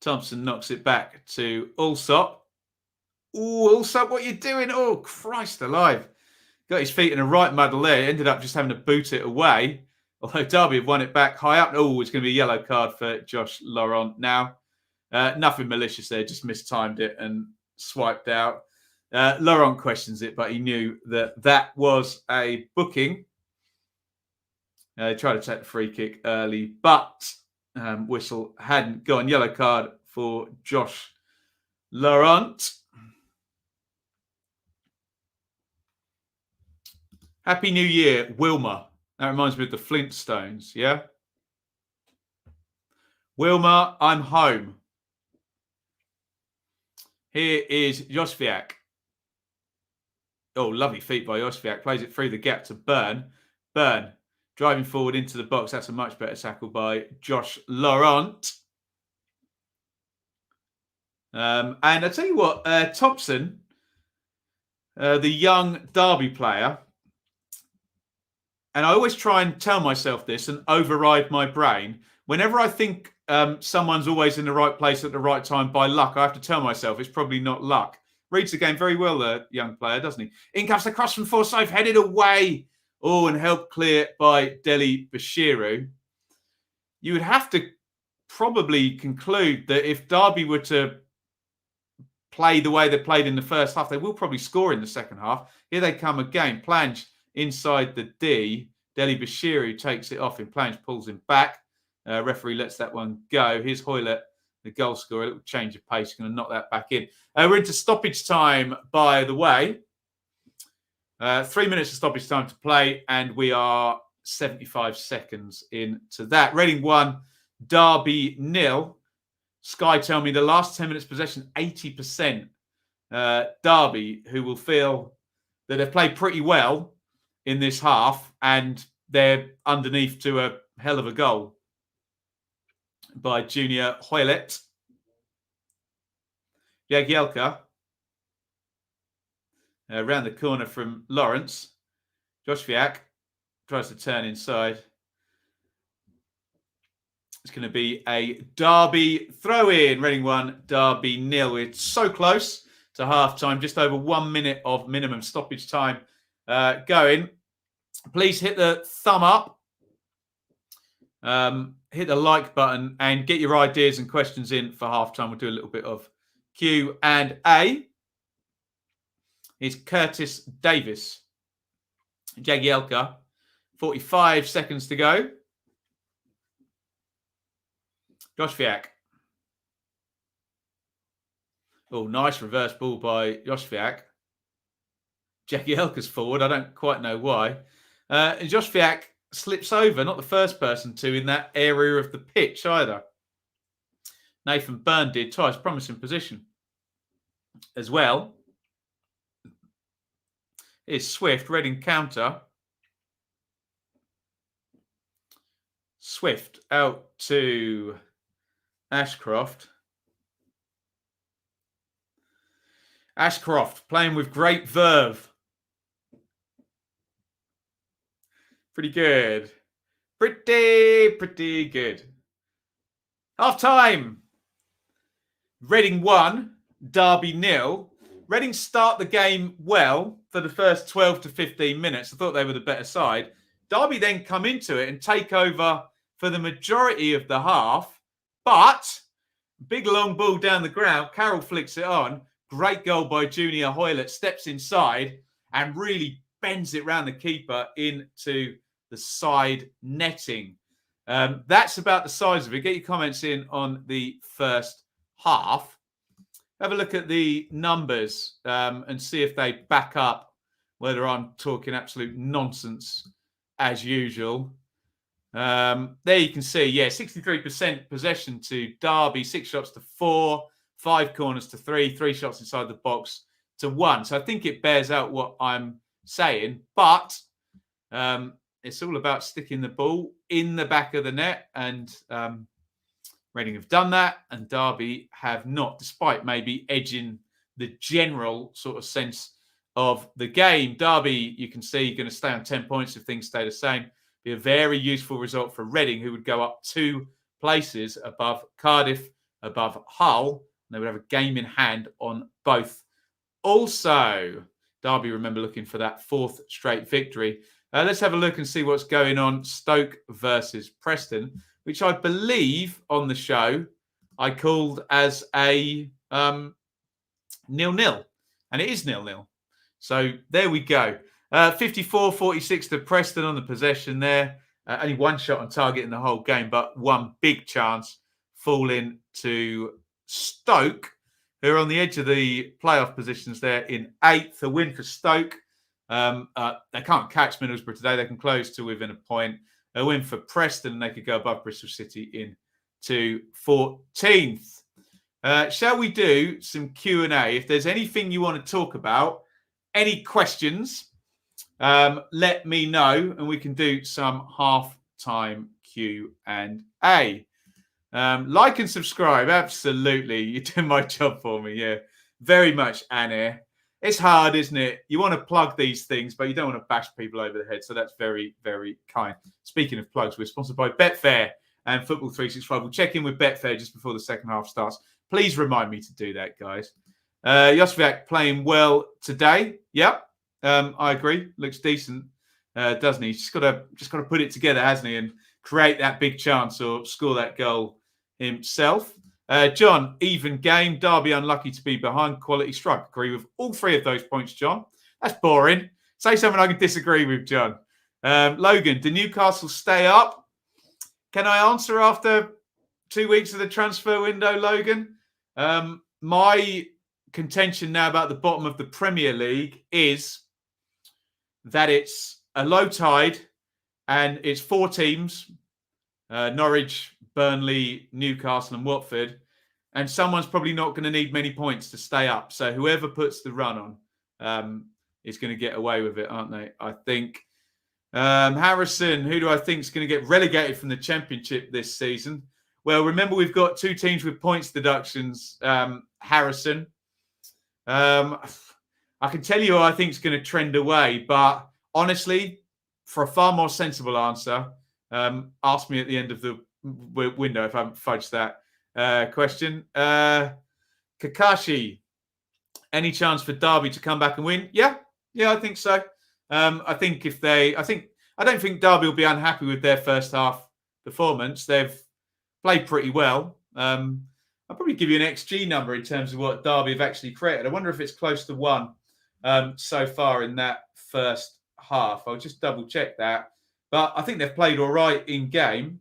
Thompson knocks it back to Allsop. Oh, Allsop, what are you doing? Oh, Christ alive. Got his feet in a right muddle there. Ended up just having to boot it away. Although Darby have won it back high up. Oh, it's going to be a yellow card for Josh Laurent now. Nothing malicious there. Just mistimed it and swiped out. Laurent questions it, but he knew that that was a booking. Tried to take the free kick early, but whistle hadn't gone. Yellow card for Josh Laurent. Happy New Year, Wilma. That reminds me of the Flintstones, yeah? Wilma, I'm home. Here is Josviak. Oh, lovely feet by Josviak. Plays it through the gap to Burn. Burn. Driving forward into the box. That's a much better tackle by Josh Laurent. And I tell you what, Thompson, the young Derby player, and I always try and tell myself this and override my brain. Whenever I think someone's always in the right place at the right time by luck, I have to tell myself it's probably not luck. Reads the game very well, the young player, doesn't he? In comes the cross from Forsyth, headed away. Oh, and helped clear by Deli Bashiru. You would have to probably conclude that if Derby were to play the way they played in the first half, they will probably score in the second half. Here they come again. Plange inside the D. Deli Bashiru takes it off in plans, pulls him back. Referee lets that one go. Here's Hoylett, the goal scorer. A little change of pace. Going to knock that back in. We're into stoppage time, by the way. 3 minutes of stoppage time to play, and we are 75 seconds into that. Reading 1, Derby 0. Sky tell me the last 10 minutes possession, 80%. Derby, who will feel that they've played pretty well in this half, and they're underneath to a hell of a goal by Junior Hoylett. Jagielka around the corner from Lawrence. Josh Viak tries to turn inside. It's going to be a Derby throw-in. Reading 1, Derby 0. It's so close to half-time. Just over 1 minute of minimum stoppage time going. Please hit the thumb up. Hit the like button and get your ideas and questions in for half-time. We'll do a little bit of Q&A. It's Curtis Davis. Jagielka. 45 seconds to go. Josh Viak. Oh, nice reverse ball by Josh Viak. Jagielka's forward. I don't quite know why. And Josh Viak slips over. Not the first person to in that area of the pitch either. Nathan Byrne did twice. Promising position as well. Is Swift. Reading counter. Swift out to Ashcroft. Ashcroft playing with great verve. Pretty good. Pretty good. Half time. Reading 1, Derby 0. Reading start the game well for the first 12 to 15 minutes. I thought they were the better side. Derby then come into it and take over for the majority of the half. But big long ball down the ground. Carroll flicks it on. Great goal by Junior Hoylett. Steps inside and really bends it round the keeper into the side netting. That's about the size of it. Get your comments in on the first half. Have a look at the numbers and see if they back up whether I'm talking absolute nonsense as usual. There you can see, 63% possession to Derby, 6 shots to 4, 5 corners to 3, 3 shots inside the box to 1. So I think it bears out what I'm saying, but it's all about sticking the ball in the back of the net, and Reading have done that, and Derby have not, despite maybe edging the general sort of sense of the game. Derby, you can see, going to stay on 10 points if things stay the same. Be a very useful result for Reading, who would go up 2 places above Cardiff, above Hull. And they would have a game in hand on both. Also, Derby, remember, looking for that 4th straight victory. Let's have a look and see what's going on. Stoke versus Preston, which I believe on the show I called as a 0-0. And it is 0-0. So there we go. 54-46 to Preston on the possession there. Only 1 shot on target in the whole game, but 1 big chance falling to Stoke, who are on the edge of the playoff positions there in 8th. A win for Stoke. They can't catch Middlesbrough today. They can close to within a point. A win for Preston. They could go above Bristol City into 14th. Shall we do some Q&A? If there's anything you want to talk about, any questions, let me know, and we can do some half-time Q&A. Like and subscribe, absolutely. You're doing my job for me, yeah. Very much, Anna. It's hard, isn't it? You want to plug these things, but you don't want to bash people over the head, so that's very, very kind. Speaking of plugs, we're sponsored by Betfair and Football 365. We'll check in with Betfair just before the second half starts. Please remind me to do that, guys. Josviak playing well today. Yep, I agree. Looks decent, doesn't he? He's just got to put it together, hasn't he, and create that big chance or score that goal himself. John, even game. Derby unlucky to be behind. Quality strike. Agree with all 3 of those points, John. That's boring. Say something I can disagree with, John. Logan, do Newcastle stay up? Can I answer after 2 weeks of the transfer window, Logan? My contention now about the bottom of the Premier League is that it's a low tide and it's 4 teams, Norwich, Burnley, Newcastle and Watford, and someone's probably not going to need many points to stay up. So whoever puts the run on is going to get away with it, aren't they? I think. Harrison, who do I think is going to get relegated from the Championship this season? Well, remember, we've got 2 teams with points deductions, Harrison. I can tell you who I think is going to trend away, but honestly, for a far more sensible answer, ask me at the end of the window if I haven't fudged that question. Kakashi, any chance for Derby to come back and win? Yeah, I think so. I don't think Derby will be unhappy with their first half performance. They've played pretty well. I'll probably give you an XG number in terms of what Derby have actually created. I wonder if it's close to 1 so far in that first half. I'll just double check that. But I think they've played all right in game.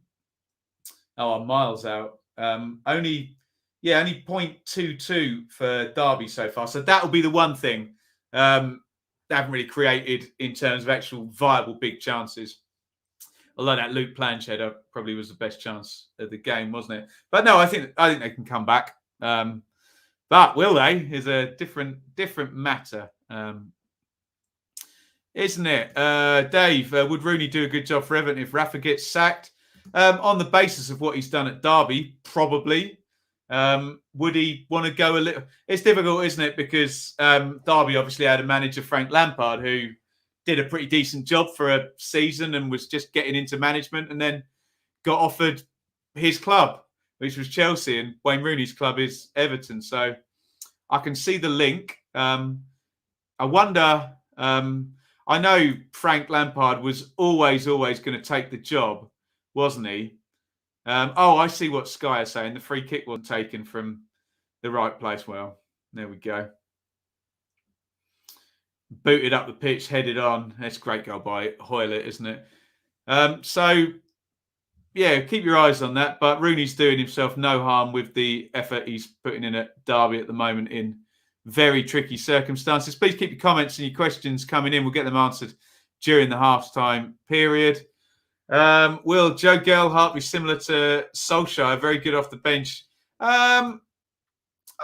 Oh, I'm miles out. Only 0.22 for Derby so far. So that will be the one thing they haven't really created in terms of actual viable big chances. Although that Luke Planshed probably was the best chance of the game, wasn't it? But no, I think they can come back. But will they? Is a different matter, isn't it? Dave, would Rooney do a good job for Everton if Rafa gets sacked? On the basis of what he's done at Derby, probably. Would he want to go a little? It's difficult, isn't it? Because Derby obviously had a manager, Frank Lampard, who did a pretty decent job for a season and was just getting into management, and then got offered his club, which was Chelsea, and Wayne Rooney's club is Everton. So I can see the link. I wonder. I know Frank Lampard was always going to take the job, wasn't he? I see what Sky are saying. The free kick wasn't taken from the right place. Well, there we go. Booted up the pitch, headed on. That's a great goal by Coyle, isn't it? Keep your eyes on that. But Rooney's doing himself no harm with the effort he's putting in at Derby at the moment in very tricky circumstances. Please keep your comments and your questions coming in. We'll get them answered during the halftime period. Will Joe Gelhardt be similar to Solskjaer? Very good off the bench. I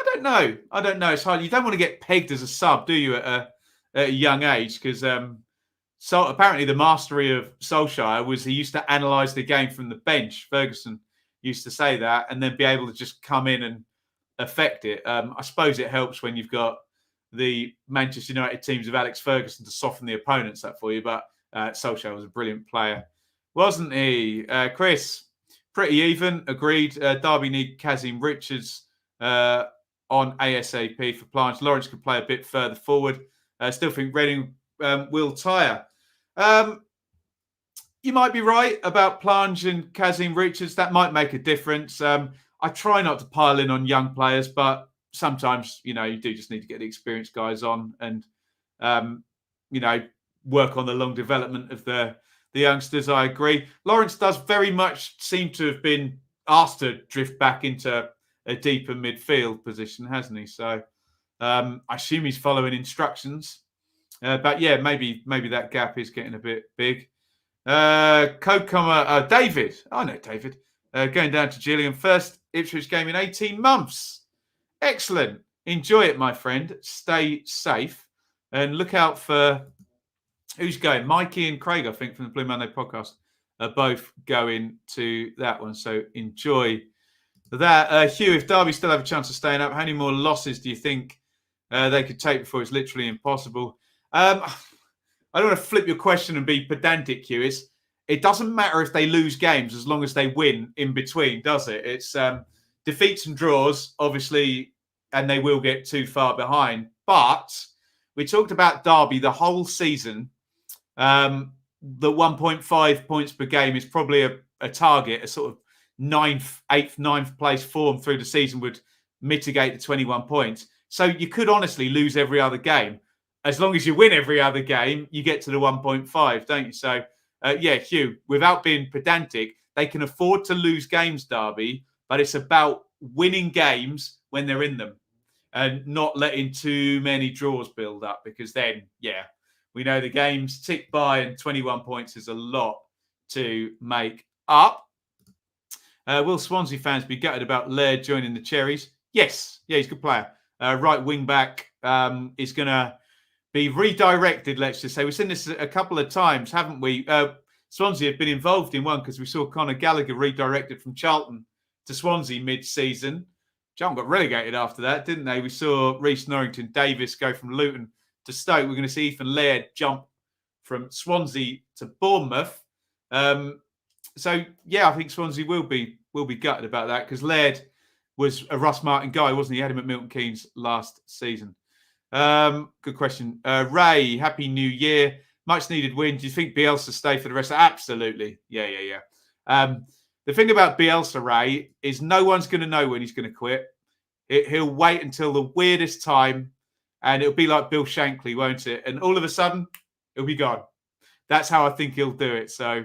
don't know. It's hard. You don't want to get pegged as a sub, do you, at a young age? Because so apparently the mastery of Solskjaer was he used to analyse the game from the bench. Ferguson used to say that, and then be able to just come in and affect it. I suppose it helps when you've got the Manchester United teams of Alex Ferguson to soften the opponents up for you. But Solskjaer was a brilliant player, wasn't he? Chris, pretty even. Agreed. Derby need Kazim Richards on ASAP for Plange. Lawrence could play a bit further forward. Still think Reading will tire. You might be right about Plange and Kazim Richards. That might make a difference. I try not to pile in on young players, but sometimes, you do just need to get the experienced guys on and, work on the long development of the youngsters. I agree. Lawrence does very much seem to have been asked to drift back into a deeper midfield position, hasn't he? So I assume he's following instructions. But yeah, maybe that gap is getting a bit big. David. I know David. Going down to Gillingham. First Ipswich game in 18 months. Excellent. Enjoy it, my friend. Stay safe. And look out for who's going. Mikey and Craig, I think, from the Blue Monday podcast, are both going to that one. So enjoy that. Hugh, if Derby still have a chance of staying up, how many more losses do you think they could take before it's literally impossible? I don't want to flip your question and be pedantic, Hugh. It doesn't matter if they lose games as long as they win in between, does it? It's defeats and draws, obviously, and they will get too far behind. But we talked about Derby the whole season. The 1.5 points per game is probably a target, a sort of 8th, 9th place form through the season would mitigate the 21 points. So you could honestly lose every other game. As long as you win every other game, you get to the 1.5, don't you? So Hugh, without being pedantic, they can afford to lose games, Derby, but it's about winning games when they're in them and not letting too many draws build up, because then, we know the games tick by and 21 points is a lot to make up. Will Swansea fans be gutted about Laird joining the Cherries? Yes. Yeah, he's a good player. Right wing back is going to be redirected, let's just say. We've seen this a couple of times, haven't we? Swansea have been involved in one because we saw Conor Gallagher redirected from Charlton to Swansea mid-season. Charlton got relegated after that, didn't they? We saw Reece Norrington Davis go from Luton to Stoke. We're going to see Ethan Laird jump from Swansea to Bournemouth. I think Swansea will be gutted about that, because Laird was a Russ Martin guy, wasn't he? He had him at Milton Keynes last season. Good question. Ray, Happy New Year. Much needed win. Do you think Bielsa stay for the rest? Absolutely. Yeah. The thing about Bielsa, Ray, is no one's going to know when he's going to quit. He'll wait until the weirdest time, and it'll be like Bill Shankly, won't it? And all of a sudden, he'll be gone. That's how I think he'll do it. So,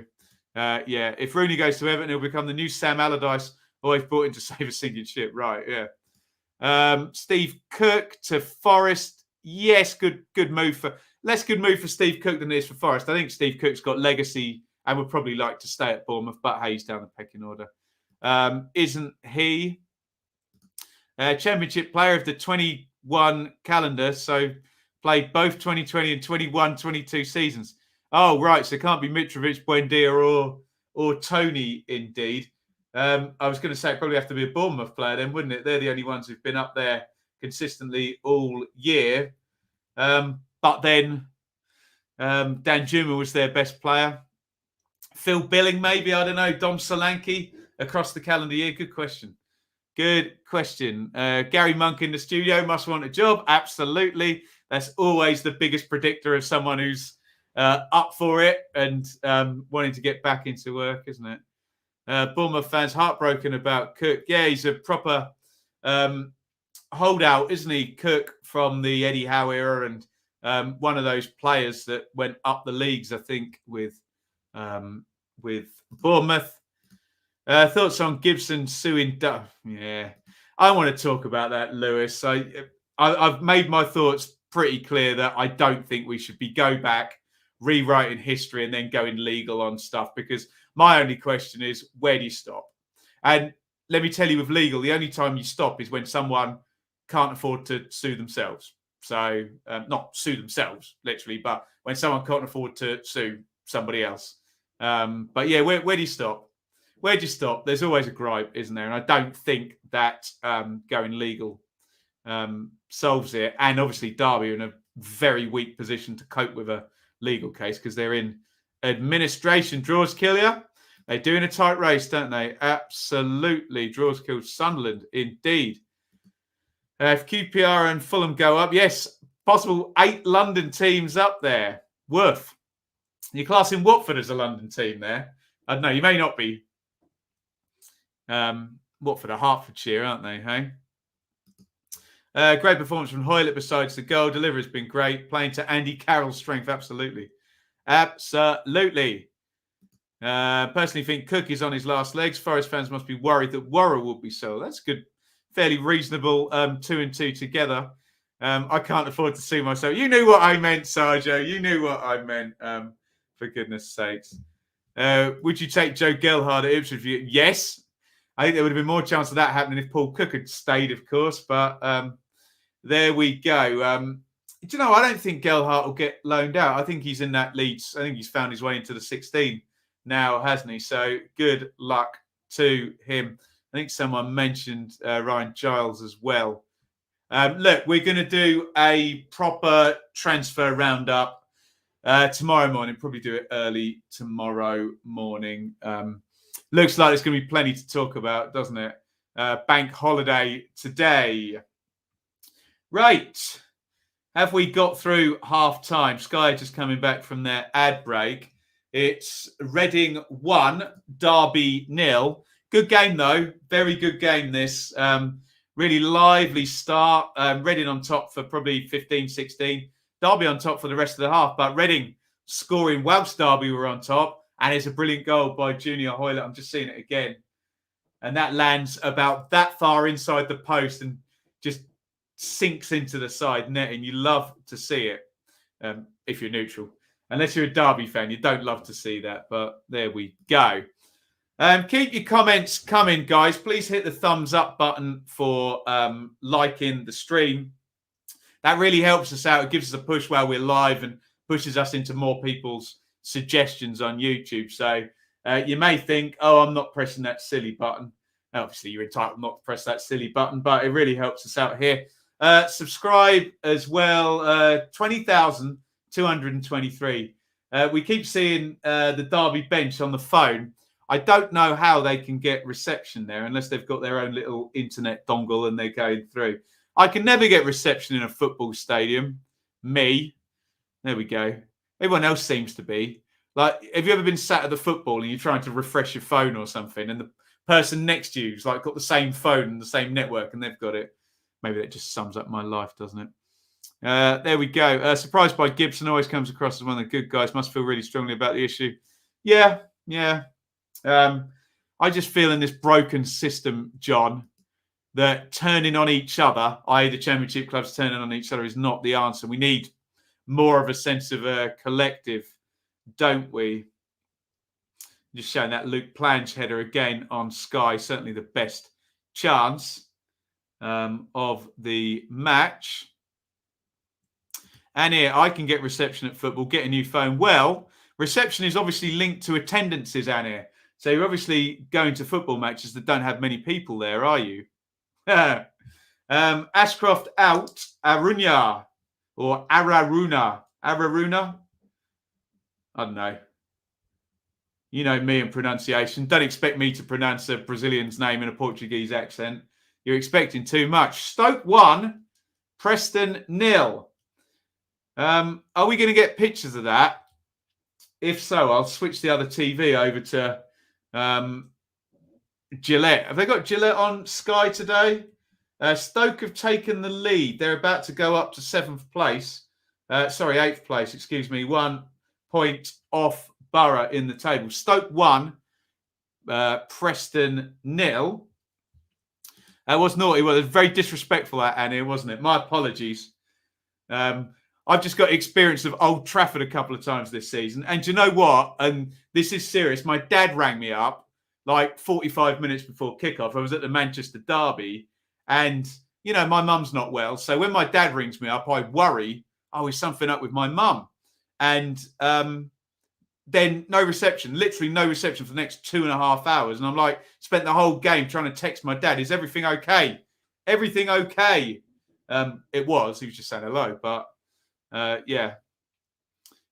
if Rooney goes to Everton, he'll become the new Sam Allardyce, always brought in to save a sinking ship. Right, yeah. Steve Cook to Forest. Yes, good move for... Less good move for Steve Cook than it is for Forest. I think Steve Cook's got legacy and would probably like to stay at Bournemouth, but he's down the pecking order. Isn't he? Championship player of the 21 calendar, so played both 2020 and 21-22 seasons. Oh, right, so it can't be Mitrovic, Buendia or Tony, indeed. I was going to say it'd probably have to be a Bournemouth player then, wouldn't it? They're the only ones who've been up there consistently all year. But then Dan Juma was their best player. Phil Billing, maybe, I don't know. Dom Solanke across the calendar year. Good question. Gary Monk in the studio, must want a job. Absolutely. That's always the biggest predictor of someone who's up for it and wanting to get back into work, isn't it? Bournemouth fans heartbroken about Cook. Yeah, he's a proper holdout, isn't he? Cook from the Eddie Howe era, and one of those players that went up the leagues, I think, with Bournemouth. Thoughts on Gibson suing Duff? Yeah, I want to talk about that, Lewis. I've made my thoughts pretty clear that I don't think we should go back, rewriting history and then going legal on stuff, because my only question is, where do you stop? And let me tell you, with legal, the only time you stop is when someone can't afford to sue themselves. So not sue themselves, literally, but when someone can't afford to sue somebody else. But yeah, where do you stop? Where do you stop? There's always a gripe, isn't there? And I don't think that going legal solves it. And obviously Derby are in a very weak position to cope with a legal case because they're in administration. Draws kill you. They do in a tight race, don't they? Absolutely. Draws kill Sunderland, indeed. If QPR and Fulham go up, yes, possible 8 London teams up there. Worth. You're classing Watford as a London team there. I don't know, you may not be. Watford are Hertfordshire, aren't they, hey? Great performance from Hoylett besides the goal. Delivery has been great. Playing to Andy Carroll's strength, absolutely. Absolutely. Personally think Cook is on his last legs. Forest fans must be worried that Worrell will be sold. That's good. Fairly reasonable 2 and 2 together. I can't afford to sue myself. You knew what I meant, Sergio. You knew what I meant, for goodness sakes. Would you take Joe Gelhardt at Ipswich? Yes. I think there would have been more chance of that happening if Paul Cook had stayed, of course. But there we go. Do you know, I don't think Gelhardt will get loaned out. I think he's in that Leeds. I think he's found his way into the 16 now, hasn't he? So good luck to him. I think someone mentioned Ryan Giles as well. Look, we're going to do a proper transfer roundup tomorrow morning. Probably do it early tomorrow morning. Looks like there's going to be plenty to talk about, doesn't it? Bank holiday today. Right. Have we got through half time? Sky are just coming back from their ad break. It's Reading 1, Derby 0. Good game, though. Very good game, this. Really lively start. Reading on top for probably 15, 16. Derby on top for the rest of the half. But Reading scoring whilst Derby were on top. And it's a brilliant goal by Junior Hoylett. I'm just seeing it again. And that lands about that far inside the post and just sinks into the side netting. You love to see it if you're neutral. Unless you're a Derby fan, you don't love to see that. But there we go. Keep your comments coming, guys. Please hit the thumbs up button for liking the stream. That really helps us out. It gives us a push while we're live and pushes us into more people's suggestions on YouTube. So you may think, oh, I'm not pressing that silly button. Obviously, you're entitled not to press that silly button, but it really helps us out here. Subscribe as well. 20,223. We keep seeing the Derby bench on the phone. I don't know how they can get reception there unless they've got their own little internet dongle and they're going through. I can never get reception in a football stadium. Me. There we go. Everyone else seems to be. Like, have you ever been sat at the football and you're trying to refresh your phone or something and the person next to you's like got the same phone and the same network and they've got it? Maybe that just sums up my life, doesn't it? There we go. Surprised by Gibson, always comes across as one of the good guys. Must feel really strongly about the issue. Yeah. I just feel in this broken system, John, that turning on each other, i.e. the championship clubs turning on each other, is not the answer. We need more of a sense of a collective, don't we? Just showing that Luke Plange header again on Sky. Certainly the best chance of the match. And here, I can get reception at football, get a new phone. Well, reception is obviously linked to attendances, Annie. So you're obviously going to football matches that don't have many people there, are you? Ashcroft out. Arunya or Araruna. Araruna? I don't know. You know me and pronunciation. Don't expect me to pronounce a Brazilian's name in a Portuguese accent. You're expecting too much. Stoke 1, Preston 0. Are we going to get pictures of that? If so, I'll switch the other TV over to Gillette. Have they got Gillette on Sky today? Stoke have taken the lead. They're about to go up to 8th place. 1 point off Borough in the table. Stoke 1, Preston 0. That was naughty. Well, it was very disrespectful, that, Annie, wasn't it? My apologies. I've just got experience of Old Trafford a couple of times this season. And do you know what? And this is serious. My dad rang me up like 45 minutes before kickoff. I was at the Manchester Derby. And, you know, my mum's not well. So when my dad rings me up, I worry, oh, is something up with my mum? And then no reception, literally no reception for the next 2.5 hours. And I'm like, spent the whole game trying to text my dad, is everything okay? Everything okay? It was. He was just saying hello. But, yeah,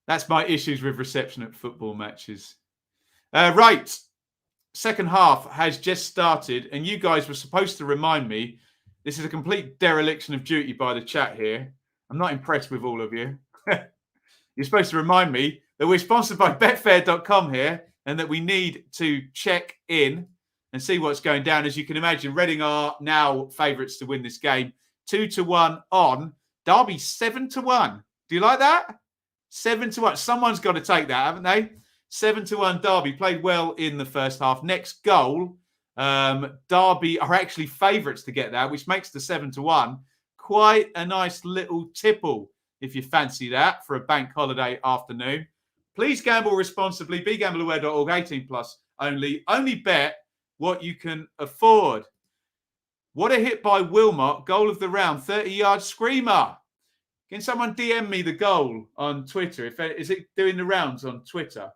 that's my issues with reception at football matches. Right. Second half has just started, and you guys were supposed to remind me. This is a complete dereliction of duty by the chat here. I'm not impressed with all of you. You're supposed to remind me that we're sponsored by betfair.com here and that we need to check in and see what's going down. As you can imagine, Reading are now favourites to win this game. 2-1 on. Derby 7-1. Do you like that? 7-1. Someone's got to take that, haven't they? 7-1 Derby. Played well in the first half. Next goal, Derby are actually favourites to get that, which makes the 7-1 quite a nice little tipple if you fancy that for a bank holiday afternoon. Please gamble responsibly. BeGambleAware.org. 18 plus only. Only bet what you can afford. What a hit by Wilmot. Goal of the round. 30-yard screamer. Can someone DM me the goal on Twitter? Is it doing the rounds on Twitter?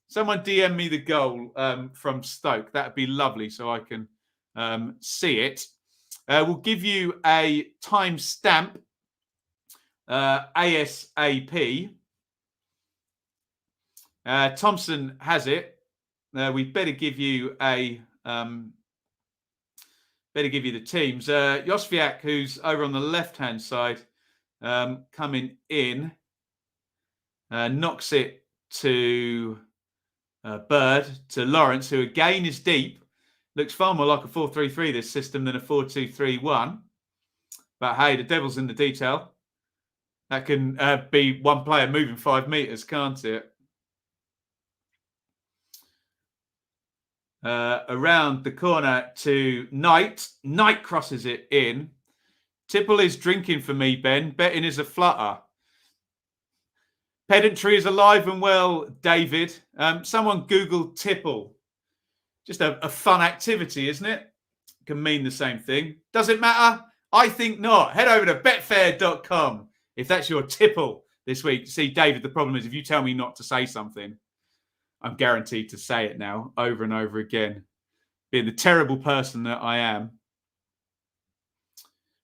Someone DM me the goal from Stoke. That would be lovely so I can see it. We'll give you a timestamp ASAP. Thompson has it. We better give you the teams. Josviak, who's over on the left-hand side, coming in, knocks it to Bird, to Lawrence, who again is deep. Looks far more like a 4-3-3 this system than a 4-2-3-1. But hey, the devil's in the detail. That can be one player moving 5 meters, can't it? Around the corner to Knight. Knight crosses it in. Tipple is drinking for me, Ben. Betting is a flutter. Pedantry is alive and well, David. Someone Google Tipple. Just a fun activity, isn't it? Can mean the same thing. Does it matter? I think not. Head over to betfair.com if that's your tipple this week. See, David, the problem is if you tell me not to say something, I'm guaranteed to say it now over and over again. Being the terrible person that I am.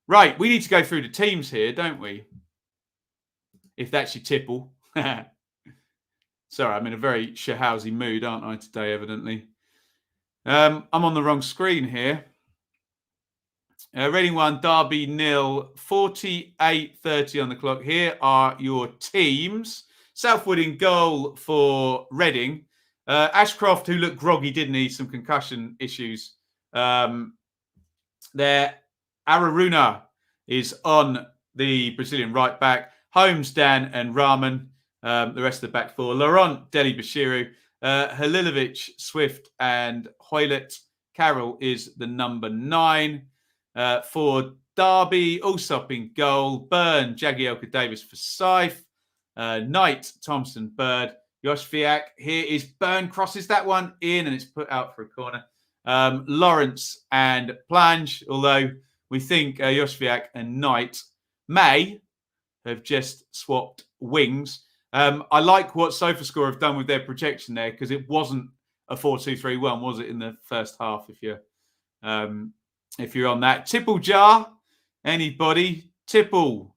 Right, we need to go through the teams here, don't we? If that's your tipple. Sorry, I'm in a very Shahousey mood, aren't I, today, evidently. I'm on the wrong screen here. Reading 1, Derby 0, 48:30 on the clock. Here are your teams. Southwood in goal for Reading. Ashcroft, who looked groggy, didn't he? Some concussion issues. There, Araruna is on the Brazilian right back. Holmes, Dan, and Rahman. The rest of the back four. Laurent, Deli Bashiru, Halilovic, Swift, and Hoylett. Carroll is the number 9. For Darby, Allsop in goal. Byrne, Jagielka Davis for Syfe. Knight, Thompson, Bird. Yoshviak. Here is Byrne, crosses that one in, and it's put out for a corner. Lawrence and Plange, although we think Yoshviak and Knight may have just swapped wings. I like what SofaScore have done with their projection there, because it wasn't a 4-2-3-1, was it, in the first half? If you're on that. Tipple jar, anybody? Tipple.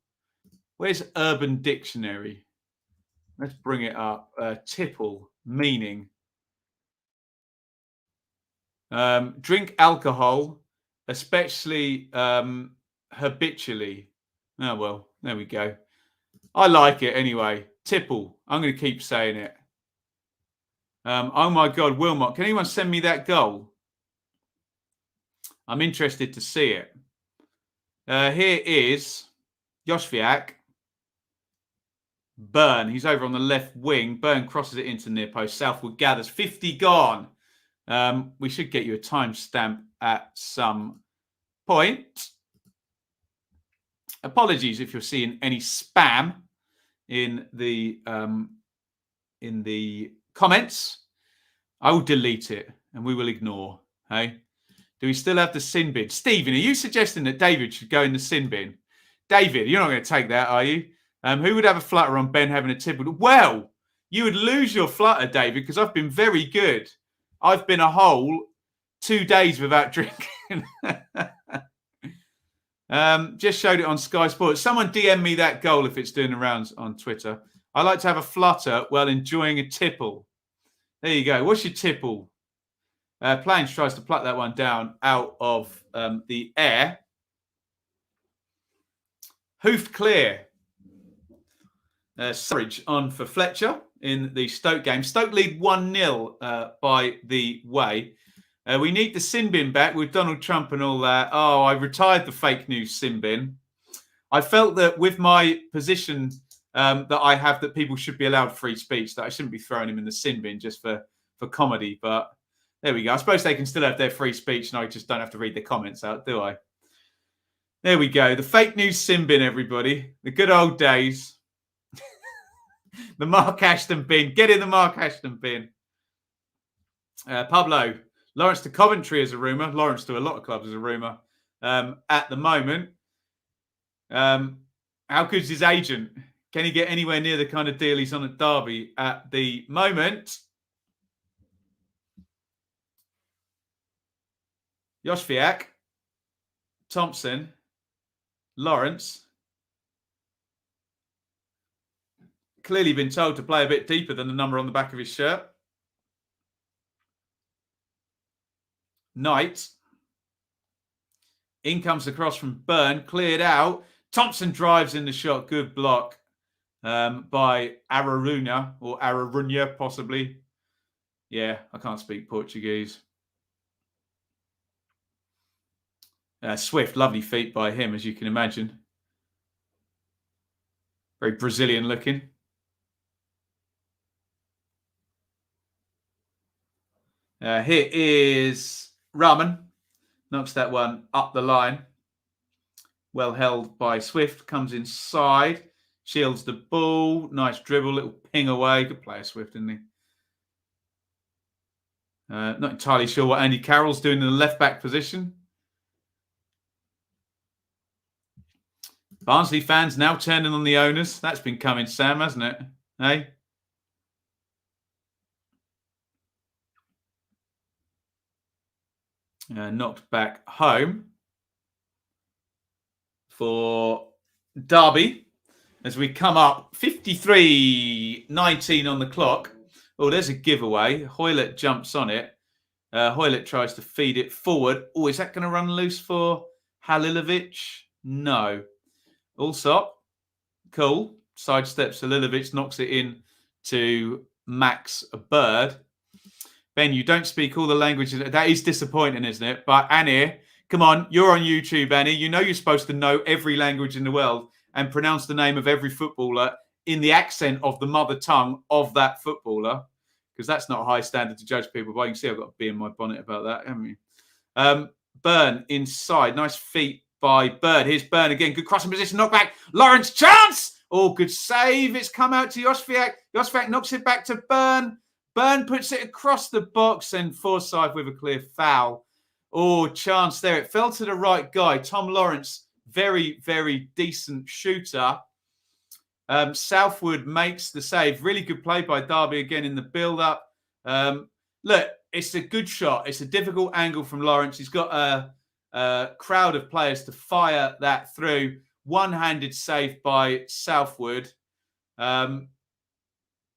Where's Urban Dictionary? Let's bring it up. Tipple, meaning. Drink alcohol, especially habitually. Oh, well, there we go. I like it anyway. Tipple. I'm going to keep saying it. Oh, my God, Wilmot. Can anyone send me that goal? I'm interested to see it. Here is Yoshviak. Byrne. He's over on the left wing. Byrne crosses it into near post. Southwood gathers. 50 gone. We should get you a timestamp at some point. Apologies if you're seeing any spam in the comments. I will delete it and we will ignore. Hey, do we still have the sin bin? Stephen, are you suggesting that David should go in the sin bin? David, you're not going to take that, are you? Who would have a flutter on Ben having a tipple? Well, you would lose your flutter, David, because I've been very good. I've been a whole 2 days without drinking. Just showed it on Sky Sports. Someone DM me that goal if it's doing the rounds on Twitter. I like to have a flutter while enjoying a tipple. There you go. What's your tipple? Plange tries to pluck that one down out of the air. Hoofed clear. Surridge on for Fletcher in the Stoke game. Stoke lead 1-0 by the way. We need the sin bin back with Donald Trump and all that. Oh, I retired the fake news sin bin. I felt that with my position that I have, that people should be allowed free speech, that I shouldn't be throwing him in the sin bin just for comedy. But there we go. I suppose they can still have their free speech and I just don't have to read the comments out, do I? There we go. The fake news sin bin, everybody. The good old days. The Mark Ashton bin. Get in the Mark Ashton bin. Pablo. Lawrence to Coventry is a rumour. Lawrence to a lot of clubs is a rumour at the moment. How good's his agent? Can he get anywhere near the kind of deal he's on at Derby at the moment? Yoshviak, Thompson, Lawrence. Clearly been told to play a bit deeper than the number on the back of his shirt. Knight. In comes across from Byrne. Cleared out. Thompson drives in the shot. Good block by Araruna or Ararunya, possibly. Yeah, I can't speak Portuguese. Swift, lovely feet by him, as you can imagine. Very Brazilian looking. Here is Rahman. Knocks that one up the line. Well held by Swift. Comes inside. Shields the ball. Nice dribble. Little ping away. Good player, Swift, isn't he? Not entirely sure what Andy Carroll's doing in the left-back position. Barnsley fans now turning on the owners. That's been coming, Sam, hasn't it? Hey? Knocked back home for Darby as we come up 53-19 on the clock. Oh, there's a giveaway. Hoylett jumps on it. Hoylett tries to feed it forward. Oh, is that going to run loose for Halilovic? No. Allsop. Cool. Sidesteps Halilovic, knocks it in to Max Bird. Ben, you don't speak all the languages. That is disappointing, isn't it? But Annie, come on, you're on YouTube, Annie. You know you're supposed to know every language in the world and pronounce the name of every footballer in the accent of the mother tongue of that footballer, because that's not a high standard to judge people by. You can see I've got a bee in my bonnet about that, haven't you? Burn inside. Nice feet by Bird. Here's Burn again. Good crossing position. Knock back. Lawrence, chance! Oh, good save. It's come out to Josviak. Josviak knocks it back to Burn. Burn puts it across the box and Forsyth with a clear foul. Oh, chance there. It fell to the right guy. Tom Lawrence, very, very decent shooter. Southwood makes the save. Really good play by Darby again in the build-up. Look, it's a good shot. It's a difficult angle from Lawrence. He's got a crowd of players to fire that through. One-handed save by Southwood.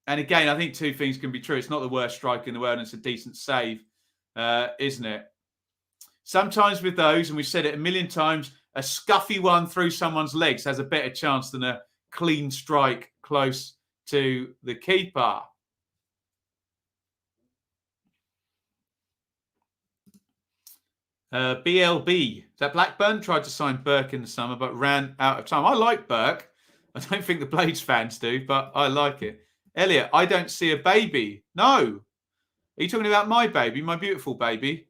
And again, I think two things can be true. It's not the worst strike in the world, and it's a decent save, isn't it? Sometimes with those, and we've said it a million times, a scuffy one through someone's legs has a better chance than a clean strike close to the keeper. BLB. Is that Blackburn? Tried to sign Burke in the summer, but ran out of time. I like Burke. I don't think the Blades fans do, but I like it. Elliot, I don't see a baby. No. Are you talking about my baby, my beautiful baby?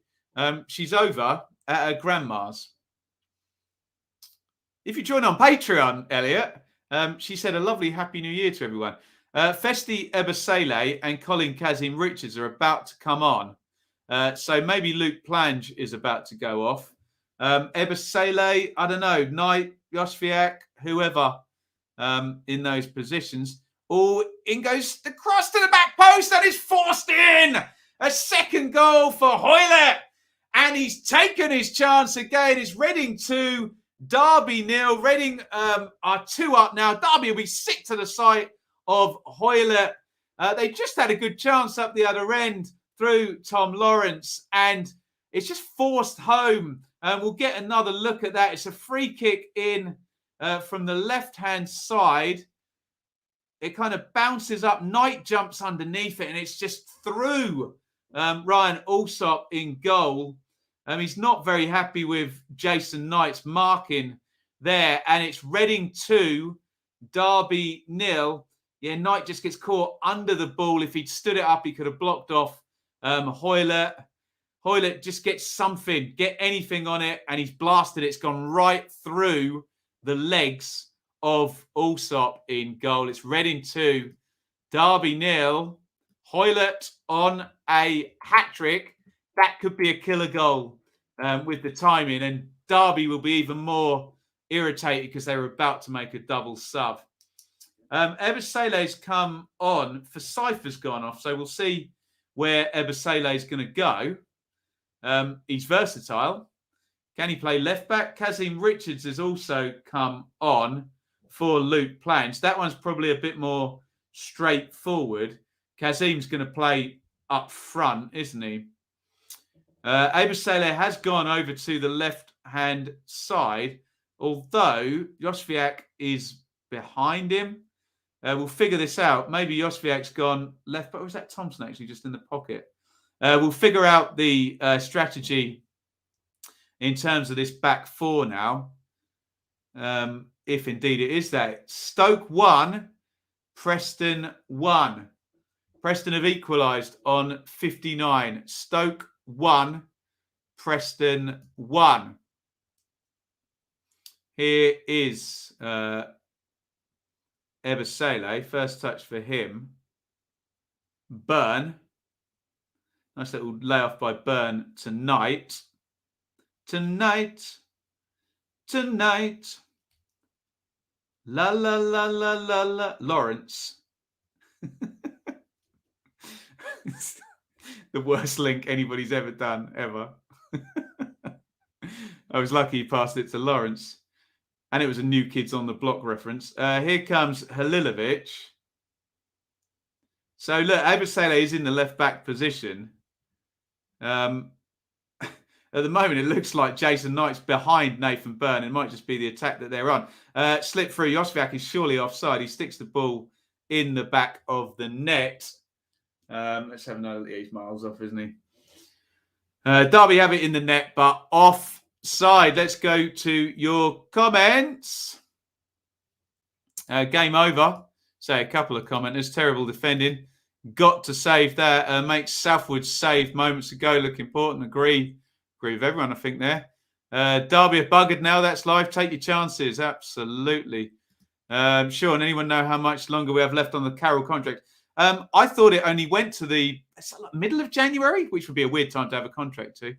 She's over at her grandma's. If you join on Patreon, Elliot, she said a lovely Happy New Year to everyone. Festi Ebasele and Colin Kazim Richards are about to come on. So maybe Luke Plange is about to go off. Ebasele, I don't know, Knight, Josviak, whoever in those positions. Oh, in goes the cross to the back post and is forced in. A second goal for Hoylett. And he's taken his chance again. It's Reading 2, Derby 0. Reading are 2 up now. Derby will be sick to the sight of Hoylett. They just had a good chance up the other end through Tom Lawrence. And it's just forced home. And we'll get another look at that. It's a free kick in from the left-hand side. It kind of bounces up. Knight jumps underneath it, and it's just through Ryan Allsop in goal. He's not very happy with Jason Knight's marking there, and it's Reading 2, Derby 0. Yeah, Knight just gets caught under the ball. If he'd stood it up, he could have blocked off Hoylett. Hoylett just gets something, get anything on it, and he's blasted it. It's gone right through the legs of Allsop in goal. It's Reading 2, Derby 0. Hoylett on a hat-trick. That could be a killer goal with the timing. And Derby will be even more irritated because they were about to make a double sub. Ebasele's come on. Forsyth's gone off. So we'll see where Ebasele's going to go. He's versatile. Can he play left-back? Kazim Richards has also come on for Luke Plange. That one's probably a bit more straightforward. Kazim's going to play up front, isn't he? Ebasele has gone over to the left-hand side, although Josviak is behind him. We'll figure this out. Maybe Josviak's gone left, but was that Thompson actually just in the pocket? We'll figure out the strategy in terms of this back four now. If indeed it is that. Stoke 1, Preston 1. Preston have equalised on 59. Stoke 1, Preston 1. Here is Ebasele. First touch for him. Burn. Nice little layoff by Burn tonight. Tonight. La, la, la, la, la, la. Lawrence. The worst link anybody's ever done, ever. I was lucky he passed it to Lawrence. And it was a New Kids on the Block reference. Here comes Halilovic. So look, Ebasele is in the left-back position. At the moment, it looks like Jason Knight's behind Nathan Burn. It might just be the attack that they're on. Slip through. Josviak is surely offside. He sticks the ball in the back of the net. Let's have another look. He's miles off, isn't he? Darby have it in the net, but offside. Let's go to your comments. Game over. Say a couple of commenters. Terrible defending. Got to save that. Makes Southwood's save moments ago look important. Agree with everyone, I think, there. Darby are buggered now. That's live. Take your chances. Absolutely. Sean, anyone know how much longer we have left on the Carroll contract? I thought it only went to the middle of January, which would be a weird time to have a contract to.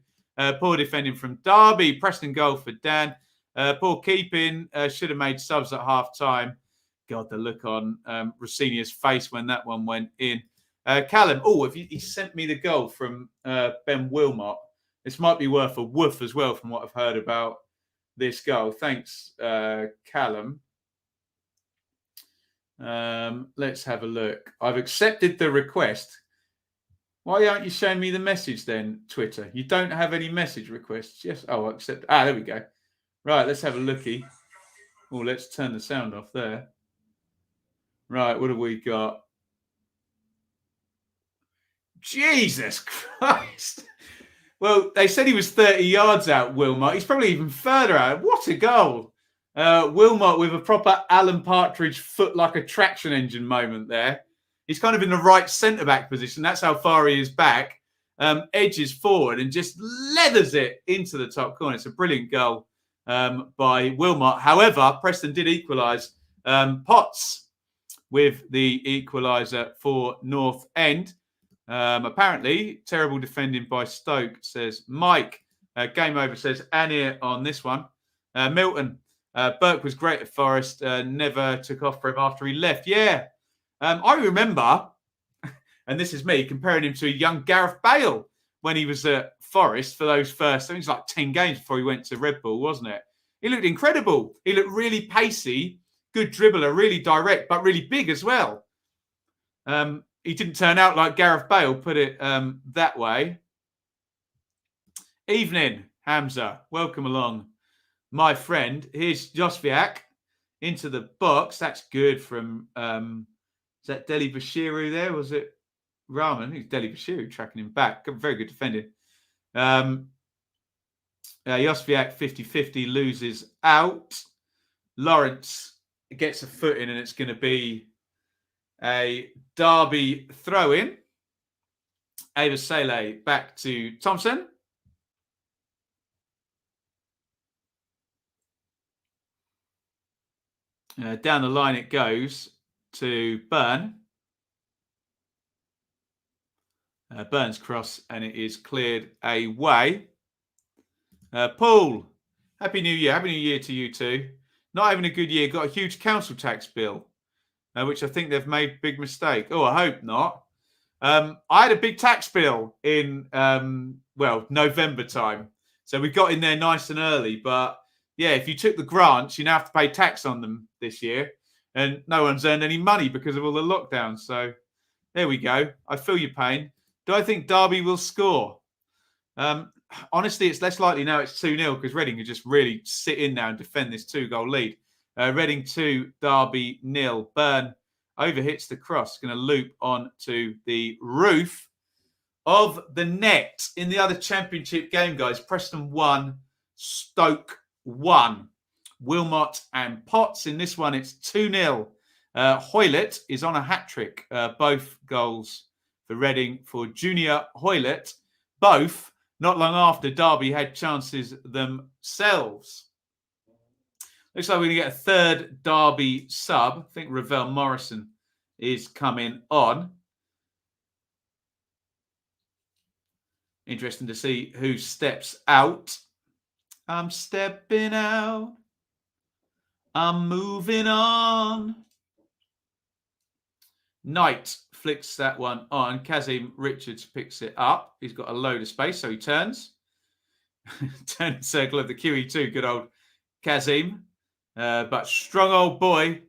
Poor defending from Darby. Preston goal for Dan. Poor keeping. Should have made subs at half-time. God, the look on Rossinia's face when that one went in. Callum, he sent me the goal from Ben Wilmot. This might be worth a woof as well from what I've heard about this goal. Thanks, Callum. Let's have a look. I've accepted the request. Why aren't you showing me the message then, Twitter? You don't have any message requests. Yes. Oh, accept. There we go. Right, let's have a looky. Oh, let's turn the sound off there. Right, what have we got? Jesus Christ. Well, they said he was 30 yards out, Wilmot. He's probably even further out. What a goal. Wilmot with a proper Alan Partridge foot like a traction engine moment there. He's kind of in the right centre-back position. That's how far he is back. Edges forward and just leathers it into the top corner. It's a brilliant goal by Wilmot. However, Preston did equalise. Potts with the equaliser for North End. Apparently, terrible defending by Stoke, says Mike. Game over, says Anir on this one. Milton. Burke was great at Forest. Never took off for him after he left. Yeah. I remember, and this is me, comparing him to a young Gareth Bale when he was at Forest for those first, I think it was like 10 games before he went to Red Bull, wasn't it? He looked incredible. He looked really pacey, good dribbler, really direct, but really big as well. He didn't turn out like Gareth Bale, put it that way. Evening, Hamza. Welcome along, my friend. Here's Josviak into the box. That's good from, is that Deli Bashiru there? Was it Rahman? I think it's Deli Bashiru tracking him back. Very good defending. Josviak 50-50 loses out. Lawrence gets a foot in and it's going to be a Darby throw-in. Ebasele back to Thompson. Down the line it goes to Burn. Burn's cross and it is cleared away. Paul, Happy New Year. Happy New Year to you too. Not having a good year. Got a huge council tax bill, which I think they've made a big mistake. Oh, I hope not. I had a big tax bill in, November time. So we got in there nice and early. But yeah, if you took the grants, you now have to pay tax on them this year. And no one's earned any money because of all the lockdowns. So there we go. I feel your pain. Do I think Darby will score? Honestly, it's less likely now it's 2-0 because Reading could just really sit in now and defend this 2-goal lead. Reading 2, Darby 0. Burn overhits the cross. Going to loop on to the roof of the net. In the other championship game, guys, Preston 1, Stoke 1. Wilmot and Potts. In this one, it's 2-0. Hoylett is on a hat-trick. Both goals for Reading for Junior Hoylett. Both not long after Darby had chances themselves. Looks like we're going to get a third Darby sub. I think Ravel Morrison is coming on. Interesting to see who steps out. I'm stepping out. I'm moving on. Knight flicks that one on. Kazim Richards picks it up. He's got a load of space, so he turns. Turn circle of the QE2. Good old Kazim. But strong old boy,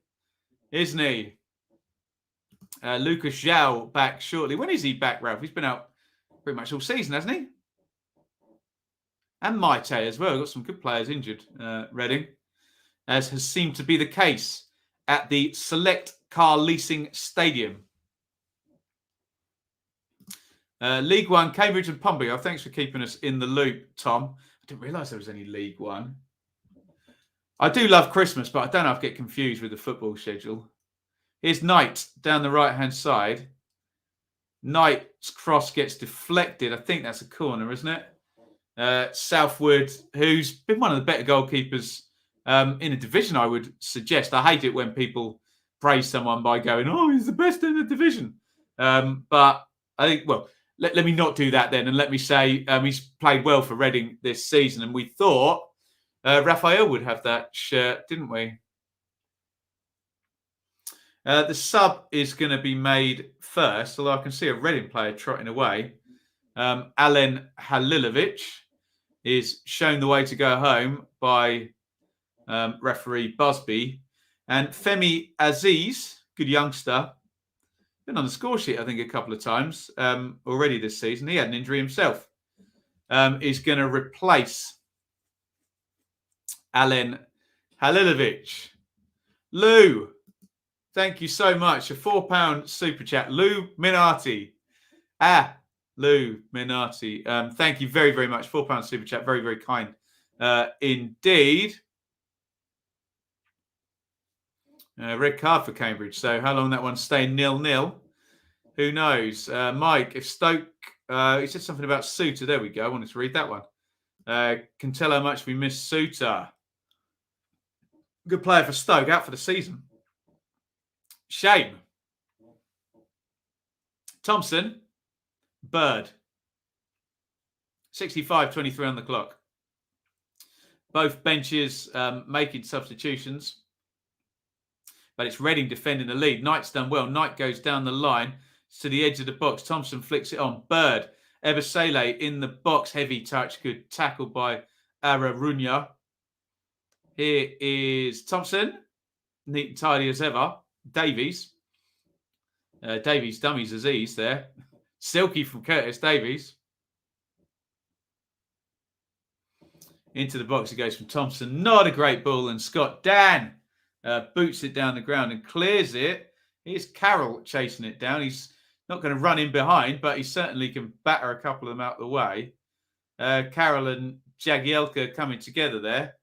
isn't he? Lucas Zhao back shortly. When is he back, Ralph? He's been out pretty much all season, hasn't he? And Maite as well. Got some good players injured, Reading, as has seemed to be the case at the Select Car Leasing Stadium. League One, Cambridge and Pumby. Thanks for keeping us in the loop, Tom. I didn't realise there was any League One. I do love Christmas, but I don't know if I get confused with the football schedule. Here's Knight down the right-hand side. Knight's cross gets deflected. I think that's a corner, isn't it? Southwood, who's been one of the better goalkeepers in a division, I would suggest. I hate it when people praise someone by going, oh, he's the best in the division. But I think, well, let me not do that then. And let me say he's played well for Reading this season. And we thought Raphael would have that shirt, didn't we? The sub is going to be made first, although I can see a Reading player trotting away. Alen Halilovic is shown the way to go home by referee Busby. And Femi Aziz, good youngster, been on the score sheet, I think, a couple of times already this season. He had an injury himself. Is going to replace Alen Halilovic. Lou, thank you so much. A £4 super chat. Lou Minardi. Lou Minardi. Thank you very, very much. £4 super chat. Very, very kind indeed. Red card for Cambridge. So how long that one's staying 0-0? Who knows? Mike, if Stoke, he said something about Suter. There we go. I wanted to read that one. Can tell how much we miss Suter. Good player for Stoke, out for the season. Shame. Thompson, Bird. 65-23 on the clock. Both benches making substitutions. But it's Reading defending the lead. Knight's done well. Knight goes down the line to the edge of the box. Thompson flicks it on. Bird. Ebesele in the box. Heavy touch. Good tackle by Ararunya. Here is Thompson. Neat and tidy as ever. Davies. Davies dummies Aziz there. Silky from Curtis Davies. Into the box it goes from Thompson. Not a great ball. And Scott Dan boots it down the ground and clears it. Here's Carroll chasing it down. He's not going to run in behind, but he certainly can batter a couple of them out of the way. Carroll and Jagielka coming together there.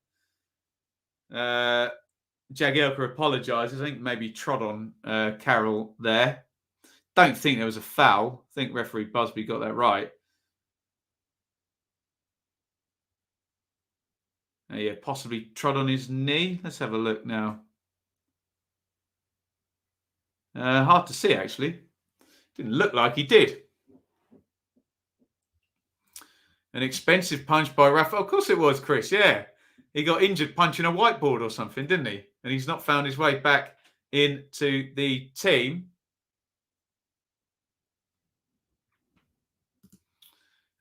Jagielka apologises. I think maybe trod on Carroll there. Don't think there was a foul. I think referee Busby got that right. Yeah, possibly trod on his knee. Let's have a look now. Hard to see, actually. Didn't look like he did. An expensive punch by Rafa. Of course it was, Chris. Yeah. He got injured punching a whiteboard or something, didn't he? And he's not found his way back into the team.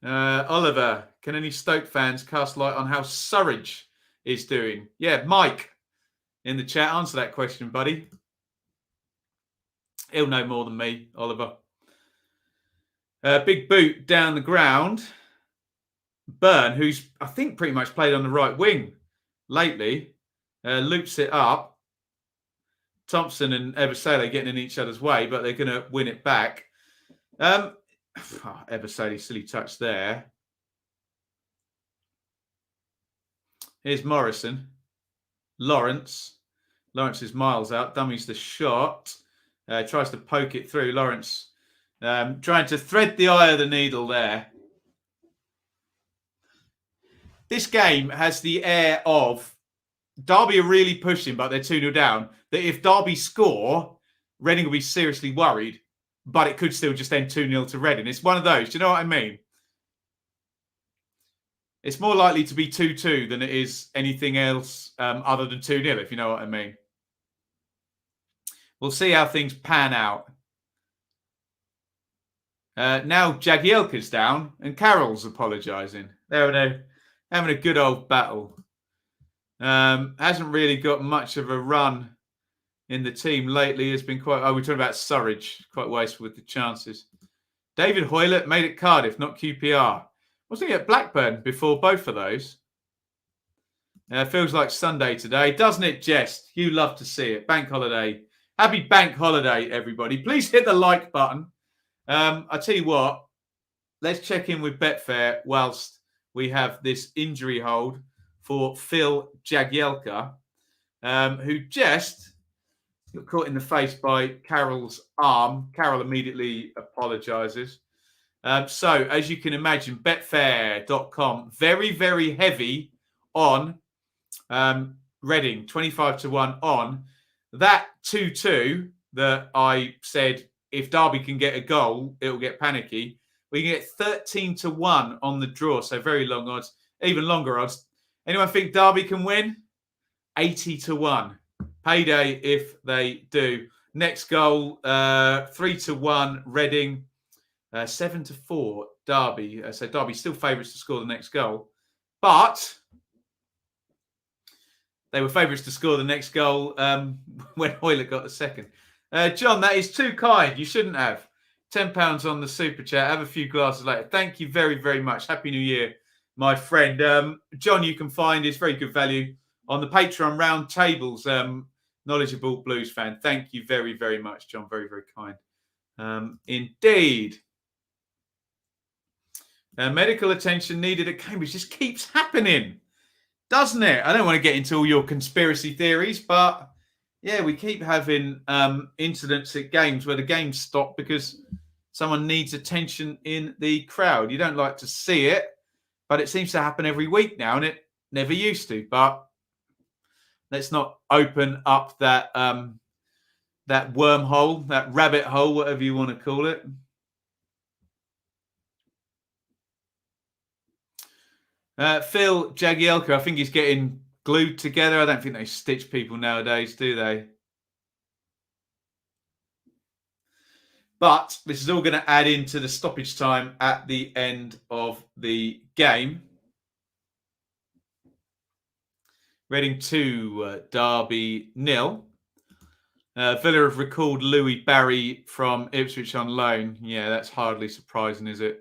Oliver, can any Stoke fans cast light on how Surridge is doing? Yeah, Mike in the chat. Answer that question, buddy. He'll know more than me, Oliver. Big boot down the ground. Burn, who's, I think, pretty much played on the right wing lately, loops it up. Thompson and Ebesele getting in each other's way, but they're going to win it back. Ebesele, silly touch there. Here's Morrison. Lawrence. Lawrence is miles out. Dummies the shot. Tries to poke it through. Lawrence Trying to thread the eye of the needle there. This game has the air of Derby are really pushing, but they're 2-0 down. That if Derby score, Reading will be seriously worried, but it could still just end 2-0 to Reading. It's one of those. Do you know what I mean? It's more likely to be 2-2 than it is anything else other than 2-0, if you know what I mean. We'll see how things pan out. Now Jagielka's down and Carroll's apologising. They're having a good old battle. Hasn't really got much of a run in the team lately. Has been quite... Oh, we're talking about Surridge. Quite wasteful with the chances. David Hoylett made it Cardiff, not QPR. Wasn't he at Blackburn before both of those? Feels like Sunday today, doesn't it, Jess? You love to see it. Bank holiday. Happy bank holiday, everybody. Please hit the like button. I tell you what, let's check in with Betfair whilst we have this injury hold for Phil Jagielka, who just got caught in the face by Carroll's arm. Carroll immediately apologises. So, as you can imagine, betfair.com, very, very heavy on Reading, 25-1 on. That 2-2 that I said, if Derby can get a goal, it'll get panicky. We can get 13-1 on the draw, so very long odds, even longer odds. Anyone think Derby can win? 80-1. Payday if they do. Next goal, 3-1 Reading. 7-4 Derby. So Derby still favourites to score the next goal. But they were favourites to score the next goal when Hoylett got the second. John, that is too kind. You shouldn't have. £10 on the super chat. Have a few glasses later. Thank you very, very much. Happy New Year, my friend. John, you can find his very good value on the Patreon round tables. Knowledgeable Blues fan. Thank you very, very much, John. Very, very kind. Indeed. Medical attention needed at Cambridge. Just keeps happening, doesn't it? I don't want to get into all your conspiracy theories, but yeah, we keep having incidents at games where the games stop because someone needs attention in the crowd. You don't like to see it, but it seems to happen every week now, and it never used to. But let's not open up that that wormhole, that rabbit hole, whatever you want to call it. Phil Jagielka, I think he's getting glued together. I don't think they stitch people nowadays, do they? But this is all going to add into the stoppage time at the end of the game. Reading 2, Derby 0. Villa have recalled Louis Barry from Ipswich on loan. Yeah, that's hardly surprising, is it?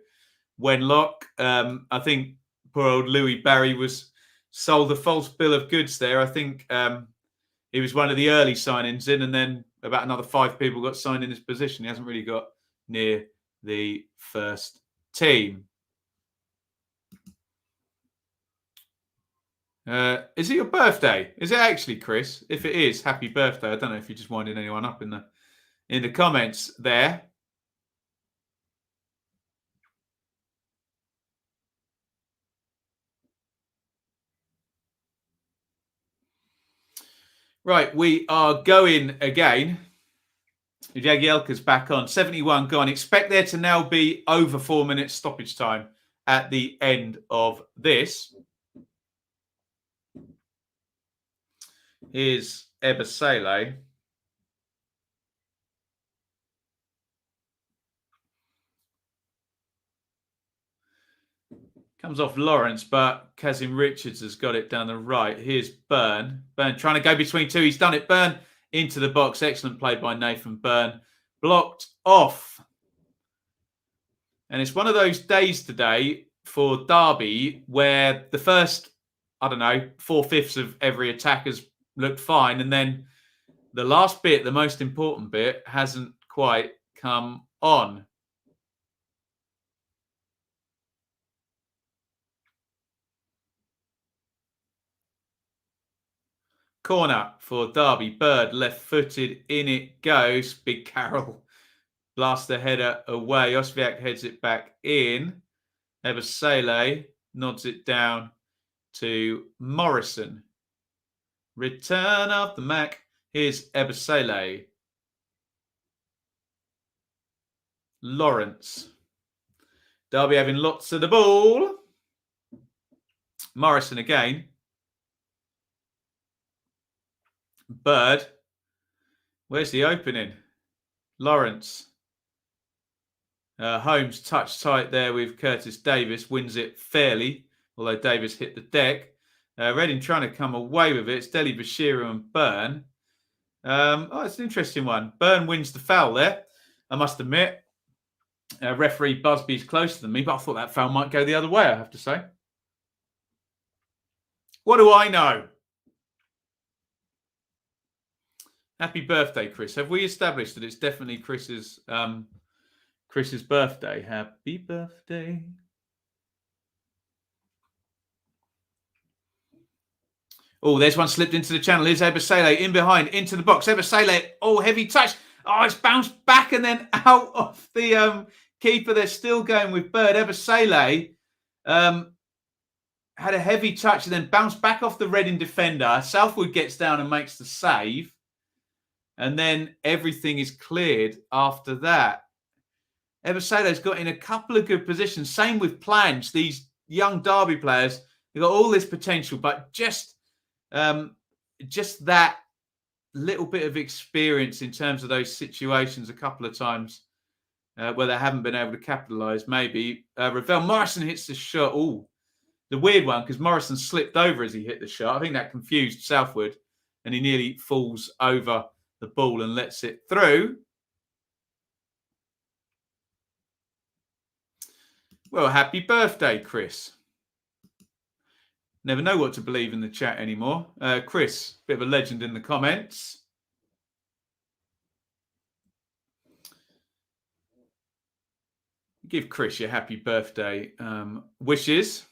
Wenlock, I think poor old Louis Barry was sold a false bill of goods there. I think he was one of the early signings in, and then about another 5 people got signed in his position. He hasn't really got near the first team. Is it your birthday? Is it actually, Chris? If it is, happy birthday. I don't know if you're just winding anyone up in the comments there. Right, we are going again. Jagielka's back on. 71 gone. Expect there to now be over 4 minutes stoppage time at the end of this. Here's Ebasele. Comes off Lawrence, but Kazim Richards has got it down the right. Here's Byrne. Byrne trying to go between two. He's done it. Byrne into the box. Excellent play by Nathan Byrne. Blocked off. And it's one of those days today for Derby where the first, 4/5 of every attack has looked fine. And then the last bit, the most important bit, hasn't quite come on. Corner for Derby. Bird left-footed. In it goes. Big Carroll Blast the header away. Osviak heads it back in. Ebosele nods it down to Morrison. Return of the Mac. Here's Ebosele. Lawrence. Darby having lots of the ball. Morrison again. Bird. Where's the opening? Lawrence. Holmes touched tight there with Curtis Davis. Wins it fairly, although Davis hit the deck. Reading trying to come away with it. It's Deli Bashiru and Burn. It's an interesting one. Burn wins the foul there, I must admit. Referee Busby's closer than me, but I thought that foul might go the other way, I have to say. What do I know? Happy birthday, Chris. Have we established that it's definitely Chris's birthday? Happy birthday. Oh, there's one slipped into the channel. Here's Ebosele in behind, into the box. Ebosele, heavy touch. Oh, it's bounced back and then out of the keeper. They're still going with Bird. Ebosele had a heavy touch and then bounced back off the Reading defender. Southwood gets down and makes the save. And then everything is cleared after that. Ebosele's got in a couple of good positions. Same with Planch. These young Derby players, they've got all this potential, but just that little bit of experience in terms of those situations a couple of times where they haven't been able to capitalise. Maybe Ravel Morrison hits the shot. Oh, the weird one, because Morrison slipped over as he hit the shot. I think that confused Southwood, and he nearly falls over the ball and lets it through. Well, happy birthday, Chris. Never know what to believe in the chat anymore. Chris, bit of a legend in the comments. Give Chris your happy birthday wishes.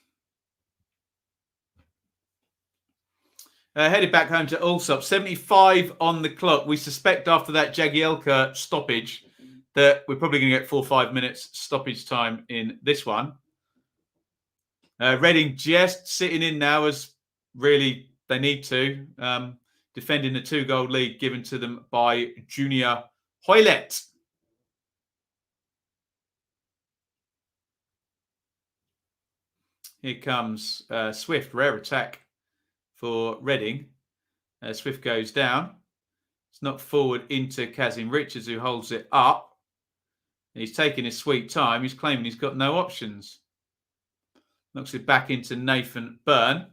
Headed back home to Allsop. 75 on the clock. We suspect after that Jagielka stoppage that we're probably going to get 4 or 5 minutes stoppage time in this one. Reading just sitting in now as really they need to. Defending the 2-goal lead given to them by Junior Hoylett. Here comes Swift. Rare attack for Reading. Swift goes down. It's knocked forward into Kazim Richards, who holds it up. He's taking his sweet time. He's claiming he's got no options. Knocks it back into Nathan Byrne.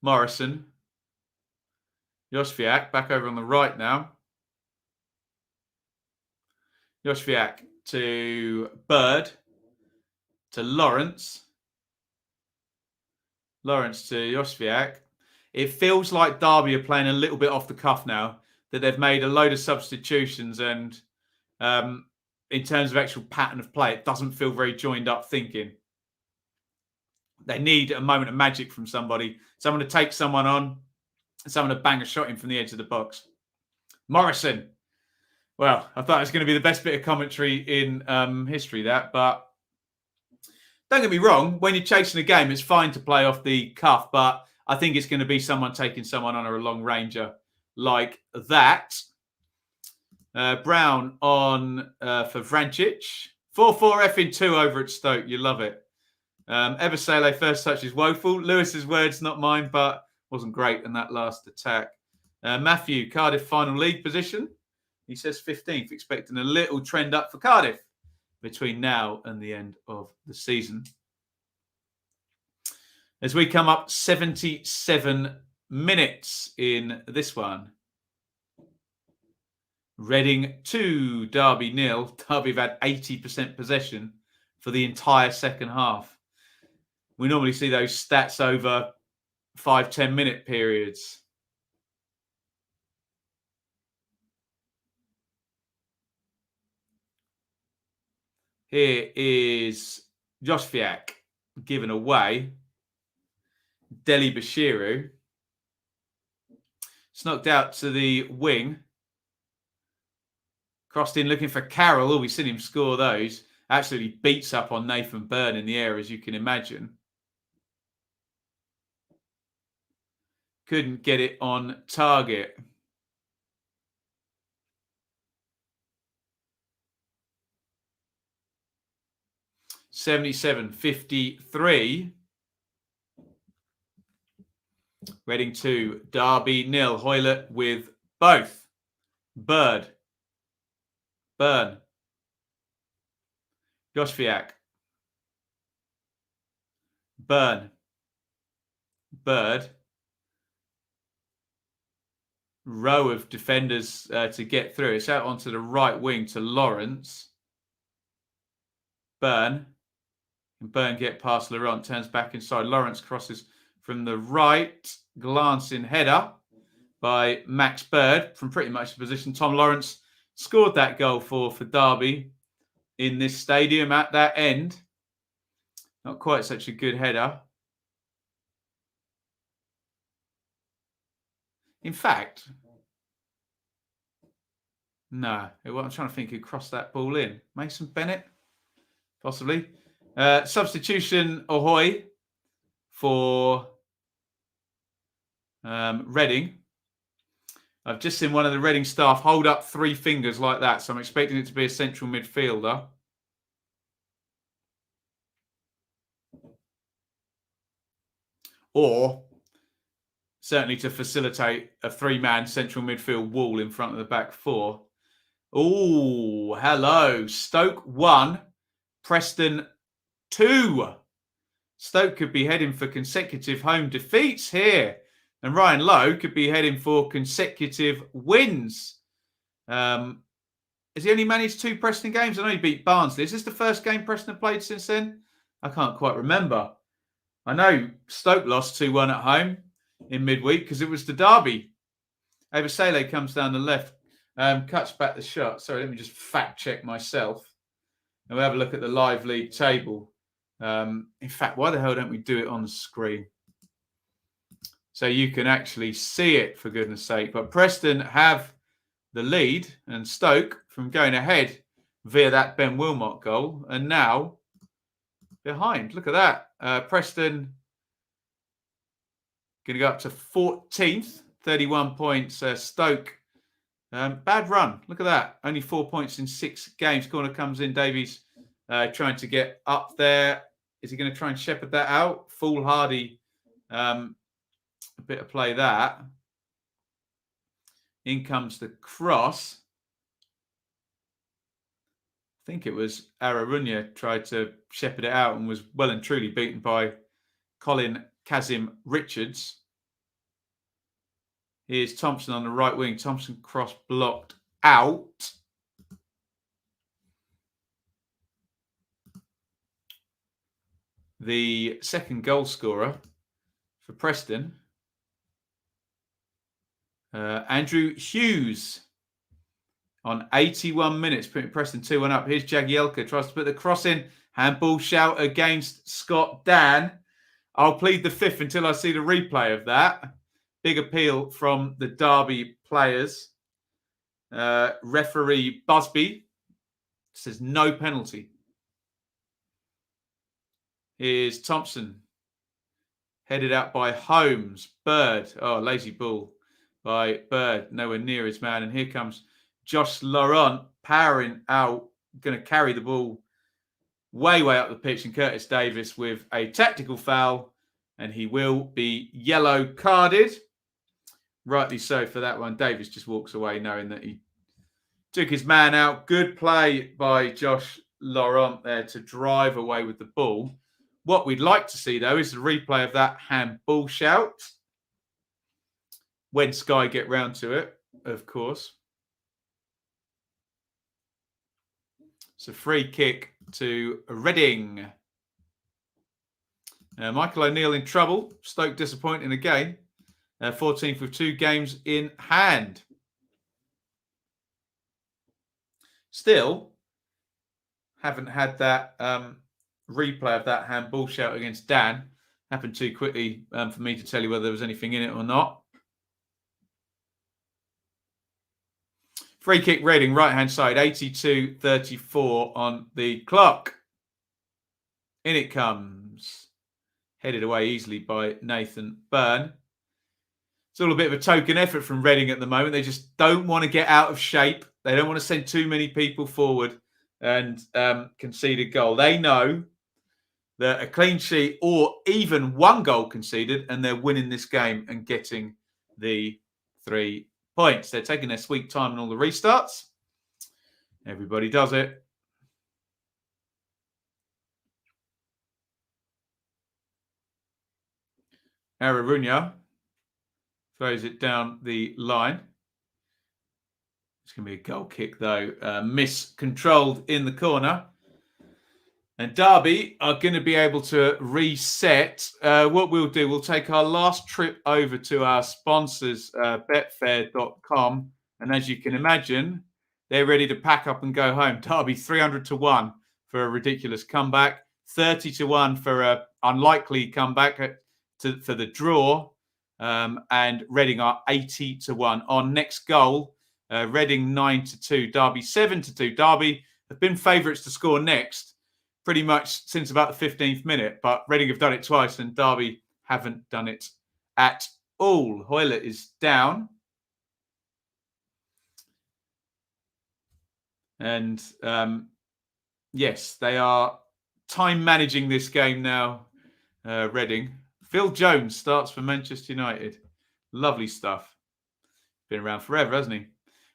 Morrison. Josviak back over on the right now. Josviak to Bird. To Lawrence. Lawrence to Josviak. It feels like Derby are playing a little bit off the cuff now, that they've made a load of substitutions and in terms of actual pattern of play, it doesn't feel very joined up thinking. They need a moment of magic from somebody. Someone to take someone on, someone to bang a shot in from the edge of the box. Morrison. Well, I thought it was going to be the best bit of commentary in history, that. But don't get me wrong, when you're chasing a game, it's fine to play off the cuff. But I think it's going to be someone taking someone on or a long ranger like that. Brown on for Vrancic. 4-4 F-2 over at Stoke. You love it. Ebosele first touch is woeful. Lewis's words, not mine, but wasn't great in that last attack. Matthew, Cardiff final league position. He says 15th, expecting a little trend up for Cardiff between now and the end of the season. As we come up 77 minutes in this one. Reading 2, Derby 0. Derby have had 80% possession for the entire second half. We normally see those stats over 5-10 minute periods. Here is Josviak given away. Deli. It's knocked out to the wing. Crossed in looking for Carroll. Oh, we've seen him score those. Absolutely beats up on Nathan Byrne in the air, as you can imagine. Couldn't get it on target. (77-53). Reading 2, Darby 0. Hoylett with both. Bird. Byrne. Goshviak. Byrne. Bird. Row of defenders to get through. It's out onto the right wing to Lawrence. Byrne. And Byrne get past Laurent. Turns back inside. Lawrence crosses from the right. Glancing header by Max Bird from pretty much the position. Tom Lawrence scored that goal for Derby in this stadium at that end. Not quite such a good header. In fact, no. I'm trying to think who crossed that ball in. Mason Bennett? Possibly. Substitution, Ahoy, for Reading. I've just seen one of the Reading staff hold up 3 fingers like that, so I'm expecting it to be a central midfielder. Or certainly to facilitate a 3-man central midfield wall in front of the back 4. Oh, hello. Stoke 1, Preston 2. Stoke could be heading for consecutive home defeats here. And Ryan Lowe could be heading for consecutive wins. Has he only managed 2 Preston games? I know he beat Barnsley. Is this the first game Preston have played since then? I can't quite remember. I know Stoke lost 2-1 at home in midweek because it was the Derby. Avasele comes down the left, cuts back the shot. Sorry, let me just fact check myself. And we'll have a look at the live league table. In fact, why the hell don't we do it on the screen? So you can actually see it, for goodness sake. But Preston have the lead and Stoke from going ahead via that Ben Wilmot goal. And now behind. Look at that. Preston going to go up to 14th, 31 points. Stoke, bad run. Look at that. Only 4 points in 6 games. Corner comes in. Davies trying to get up there. Is he going to try and shepherd that out? Foolhardy. A bit of play that. In comes the cross. I think it was Ararunya tried to shepherd it out and was well and truly beaten by Colin Kazim Richards. Here's Thompson on the right wing. Thompson cross blocked out. The second goal scorer for Preston, Andrew Hughes, on 81 minutes, putting Preston 2-1 up. Here's Jagielka, tries to put the cross in. Handball shout against Scott Dan. I'll plead the 5th until I see the replay of that. Big appeal from the Derby players. Referee Busby says no penalty. Here's Thompson. Headed out by Holmes. Bird. Oh, lazy ball by Bird. Nowhere near his man. And here comes Josh Laurent powering out. Going to carry the ball way up the pitch. And Curtis Davis with a tactical foul. And he will be yellow carded. Rightly so for that one. Davis just walks away knowing that he took his man out. Good play by Josh Laurent there to drive away with the ball. What we'd like to see, though, is the replay of that handball shout. When Sky get round to it, of course. It's a free kick to Reading. Michael O'Neill in trouble. Stoke disappointing again. 14th with 2 games in hand. Still, haven't had that replay of that handball shout against Dan. Happened too quickly for me to tell you whether there was anything in it or not. Free kick Reading, right-hand side, 82:34 on the clock. In it comes. Headed away easily by Nathan Byrne. It's all a bit of a token effort from Reading at the moment. They just don't want to get out of shape. They don't want to send too many people forward and concede a goal. They know that a clean sheet or even one goal conceded and they're winning this game and getting the 3 points. They're taking their sweet time in all the restarts. Everybody does it. Ararunya throws it down the line. It's going to be a goal kick, though. Miscontrolled in the corner. And Darby are going to be able to reset. What we'll do, we'll take our last trip over to our sponsors, betfair.com. And as you can imagine, they're ready to pack up and go home. Darby 300-1 for a ridiculous comeback. 30-1 for an unlikely comeback for the draw. And Reading are 80-1 on next goal. Reading 9-2, Darby 7-2. Darby have been favourites to score next pretty much since about the 15th minute, but Reading have done it twice and Darby haven't done it at all. Hoyle is down. And yes, they are time managing this game now, Reading. Phil Jones starts for Manchester United. Lovely stuff. Been around forever, hasn't he?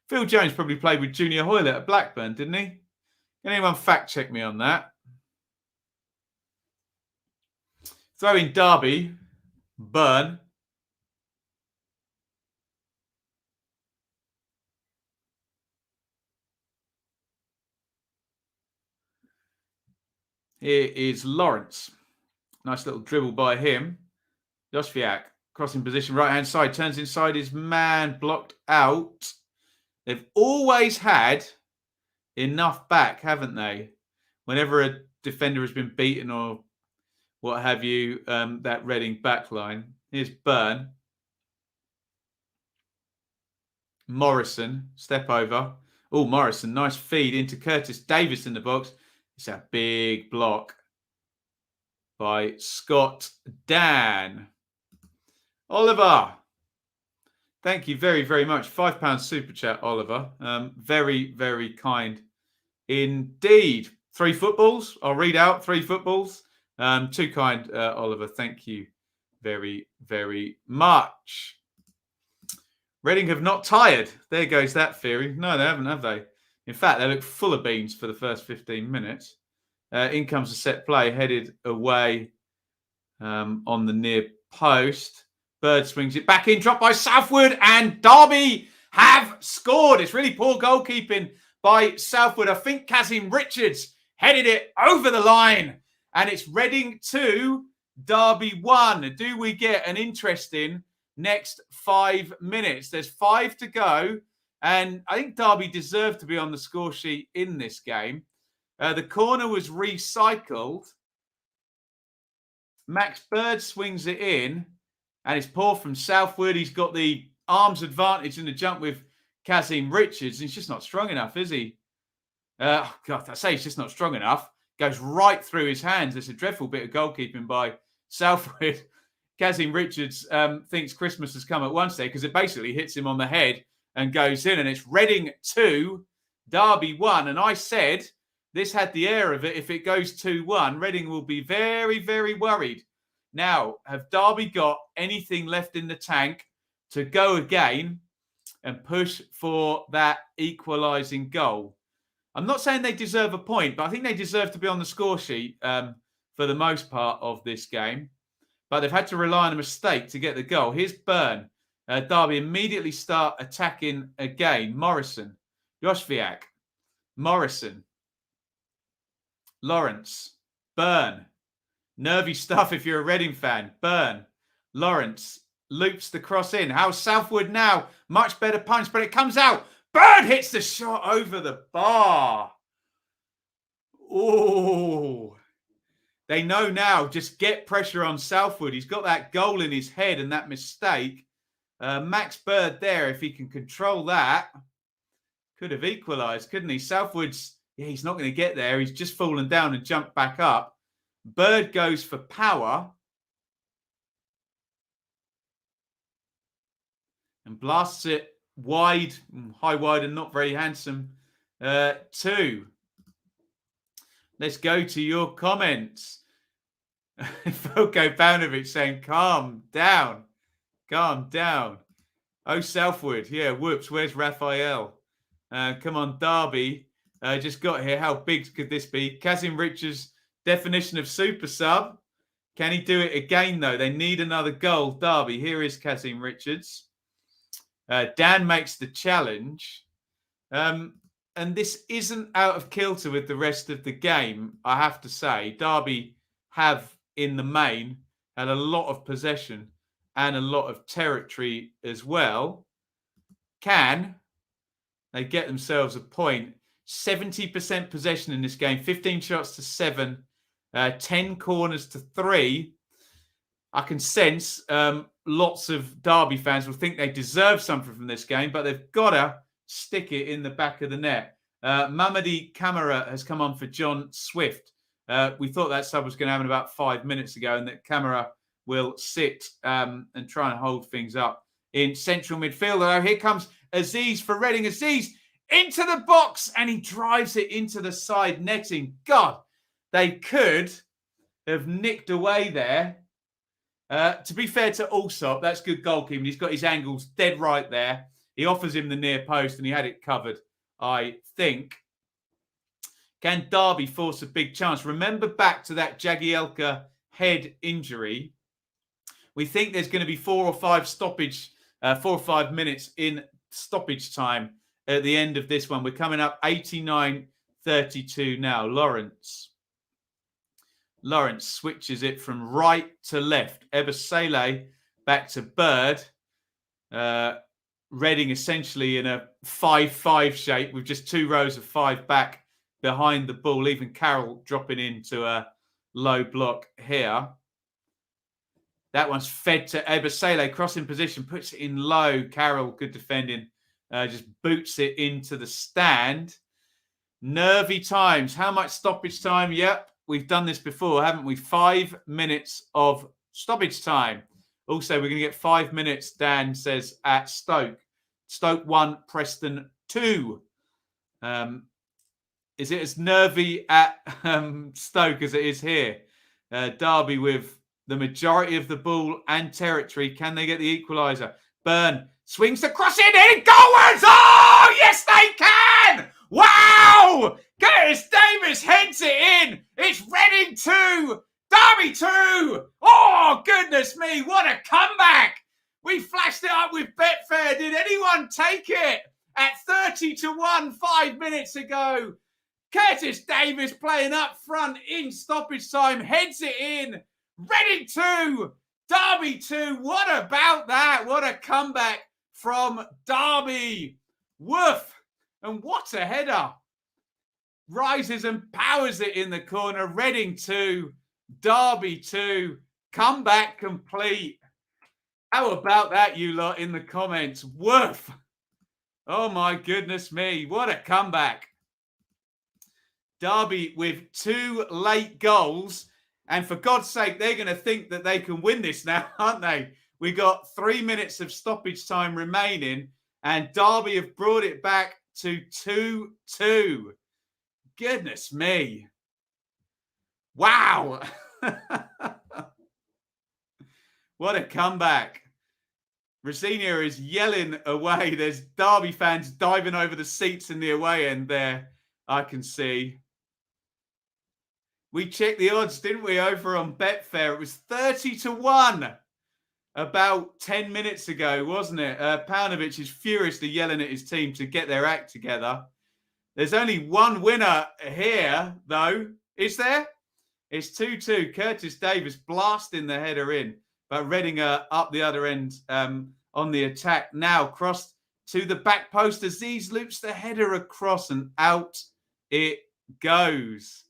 Phil Jones probably played with Junior Hoyle at Blackburn, didn't he? Can anyone fact check me on that? Throw in Darby, Byrne. Here is Lawrence. Nice little dribble by him. Josviak, crossing position, right-hand side, turns inside his man, blocked out. They've always had enough back, haven't they? Whenever a defender has been beaten or what have you, that Reading back line. Here's Byrne. Morrison, step over. Oh, Morrison, nice feed into Curtis Davis in the box. It's a big block by Scott Dan. Oliver, thank you very, very much. £5 super chat, Oliver. Very, very kind indeed. 3 footballs. I'll read out 3 footballs. Too kind, Oliver. Thank you very, very much. Reading have not tired. There goes that theory. No, they haven't, have they? In fact, they look full of beans for the first 15 minutes. In comes a set play, headed away on the near post. Bird swings it back in, dropped by Southwood, and Darby have scored. It's really poor goalkeeping by Southwood. I think Kazim Richards headed it over the line. And it's Reading 2, Darby 1. Do we get an interesting next 5 minutes? There's 5 to go. And I think Darby deserved to be on the score sheet in this game. The corner was recycled. Max Bird swings it in. And it's poor from Southwood. He's got the arms advantage in the jump with Kazim Richards. He's just not strong enough, is he? God, I say he's just not strong enough. Goes right through his hands. It's a dreadful bit of goalkeeping by Southwood. Kazim Richards thinks Christmas has come at one stage because it basically hits him on the head and goes in. And it's Reading 2, Darby 1. And I said this had the air of it. If it goes 2-1, Reading will be very, very worried. Now, have Darby got anything left in the tank to go again and push for that equalising goal? I'm not saying they deserve a point, but I think they deserve to be on the score sheet for the most part of this game. But they've had to rely on a mistake to get the goal. Here's Byrne. Darby immediately start attacking again. Morrison. Josviak. Morrison. Lawrence. Byrne. Nervy stuff if you're a Reading fan. Byrne. Lawrence. Loops the cross in. How's Southwood now? Much better punch, but it comes out. Bird hits the shot over the bar. Oh, they know now. Just get pressure on Southwood. He's got that goal in his head and that mistake. Max Bird there, if he can control that, Could have equalised, couldn't he? Southwood's, yeah, he's not going to get there. He's just fallen down and jumped back up. Bird goes for power. And blasts it wide, high wide and not very handsome. 2. Let's go to your comments. Volko Paunovic saying, calm down. Calm down. Oh, Southwood. Yeah, whoops. Where's Raphael? Come on, Darby. Just got here. How big could this be? Kazim Richards' definition of super sub. Can he do it again, though? They need another goal. Darby. Here is Kazim Richards. Dan makes the challenge. And this isn't out of kilter with the rest of the game, I have to say. Darby have, in the main, had a lot of possession and a lot of territory as well. Can they get themselves a point? 70% possession in this game, 15 shots to 7, 10 corners to 3. I can sense lots of Derby fans will think they deserve something from this game, but they've got to stick it in the back of the net. Mamadi Camara has come on for John Swift. We thought that sub was going to happen about 5 minutes ago, and that Camara will sit and try and hold things up in central midfield. Oh, here comes Aziz for Reading. Aziz into the box, and he drives it into the side netting. God, they could have nicked away there. To be fair to Allsop, that's good goalkeeping. He's got his angles dead right there. He offers him the near post, and he had it covered, I think. Can Darby force a big chance? Remember back to that Jagielka head injury. We think there's going to be 4 or 5 minutes in stoppage time at the end of this one. We're coming up 89-32 now. Lawrence switches it from right to left. Ebasele back to Bird. Reading essentially in a 5-5 shape with just 2 rows of 5 back behind the ball. Even Carroll dropping into a low block here. That one's fed to Ebasele. Crossing position, puts it in low. Carroll, good defending. Just boots it into the stand. Nervy times. How much stoppage time? Yep. We've done this before, haven't we? 5 minutes of stoppage time. Also, we're going to get 5 minutes, Dan says, at Stoke. Stoke 1, Preston 2. Is it as nervy at Stoke as it is here? Derby with the majority of the ball and territory. Can they get the equaliser? Burn swings the cross in. Goals! Oh, yes, they can! Wow! Curtis Davis heads it in. It's Reading 2, Derby 2. Oh, goodness me, what a comeback. We flashed it up with Betfair. Did anyone take it? At 30-1 5 minutes ago. Curtis Davis playing up front in stoppage time. Heads it in. Reading 2, Derby 2. What about that? What a comeback from Derby. Woof. And what a header. Rises and powers it in the corner. Reading 2, Derby 2. Comeback complete. How about that, you lot, in the comments? Woof. Oh, my goodness me. What a comeback. Derby with 2 late goals. And for God's sake, they're going to think that they can win this now, aren't they? We got 3 minutes of stoppage time remaining. And Derby have brought it back to 2-2. Goodness me. Wow. What a comeback. Rosenia is yelling away. There's Derby fans diving over the seats in the away end there, I can see. We checked the odds, didn't we, over on Betfair? It was 30-1 about 10 minutes ago, wasn't it? Paunovic is furiously yelling at his team to get their act together. There's only one winner here, though. Is there? It's 2-2. Curtis Davis blasting the header in. But Reading up the other end on the attack. Now crossed to the back post. Aziz loops the header across and out it goes.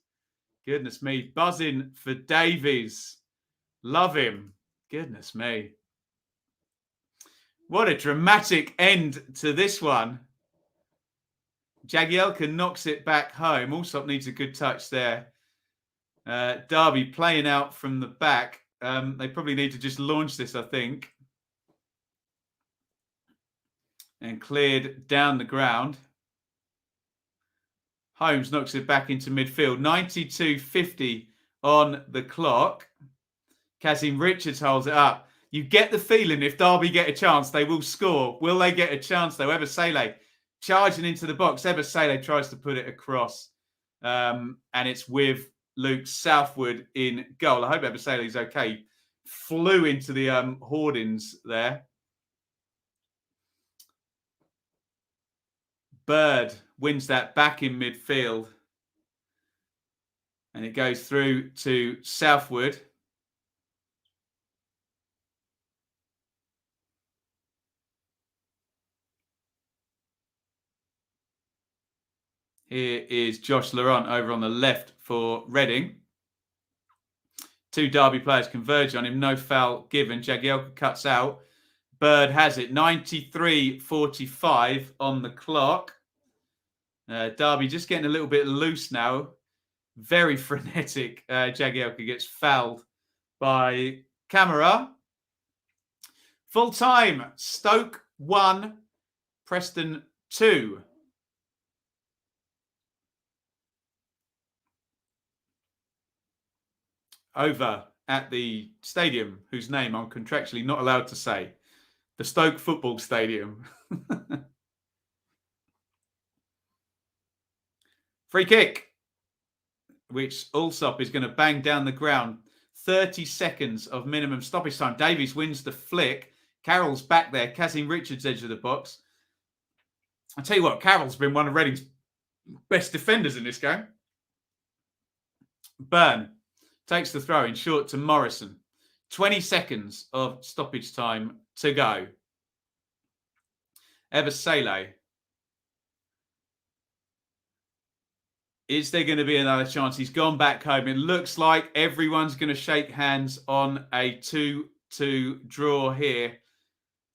Goodness me. Buzzing for Davies. Love him. Goodness me. What a dramatic end to this one. Jagielka knocks it back home. Allsop needs a good touch there. Darby playing out from the back. They probably need to just launch this, I think. And cleared down the ground. Holmes knocks it back into midfield. 92.50 on the clock. Kazim Richards holds it up. You get the feeling if Derby get a chance, they will score. Will they get a chance, though? Ebesele charging into the box. Ebesele tries to put it across. And it's with Luke Southwood in goal. I hope Ebesele is okay. Flew into the hoardings there. Bird wins that back in midfield. And it goes through to Southwood. Here is Josh Laurent over on the left for Reading. Two Derby players converge on him. No foul given. Jagielka cuts out. Bird has it. 93.45 on the clock. Derby just getting a little bit loose now. Very frenetic. Jagielka gets fouled by Camera. Full time. Stoke 1, Preston 2. Over at the stadium, whose name I'm contractually not allowed to say. The Stoke Football Stadium. Free kick, which Allsop is going to bang down the ground. 30 seconds of minimum stoppage time. Davies wins the flick. Carroll's back there. Kazim Richards edge of the box. I tell you what, Carroll's been one of Reading's best defenders in this game. Burn takes the throw in short to Morrison. 20 seconds of stoppage time to go. Ebesele. Is there going to be another chance? He's gone back home. It looks like everyone's going to shake hands on a 2-2 draw here.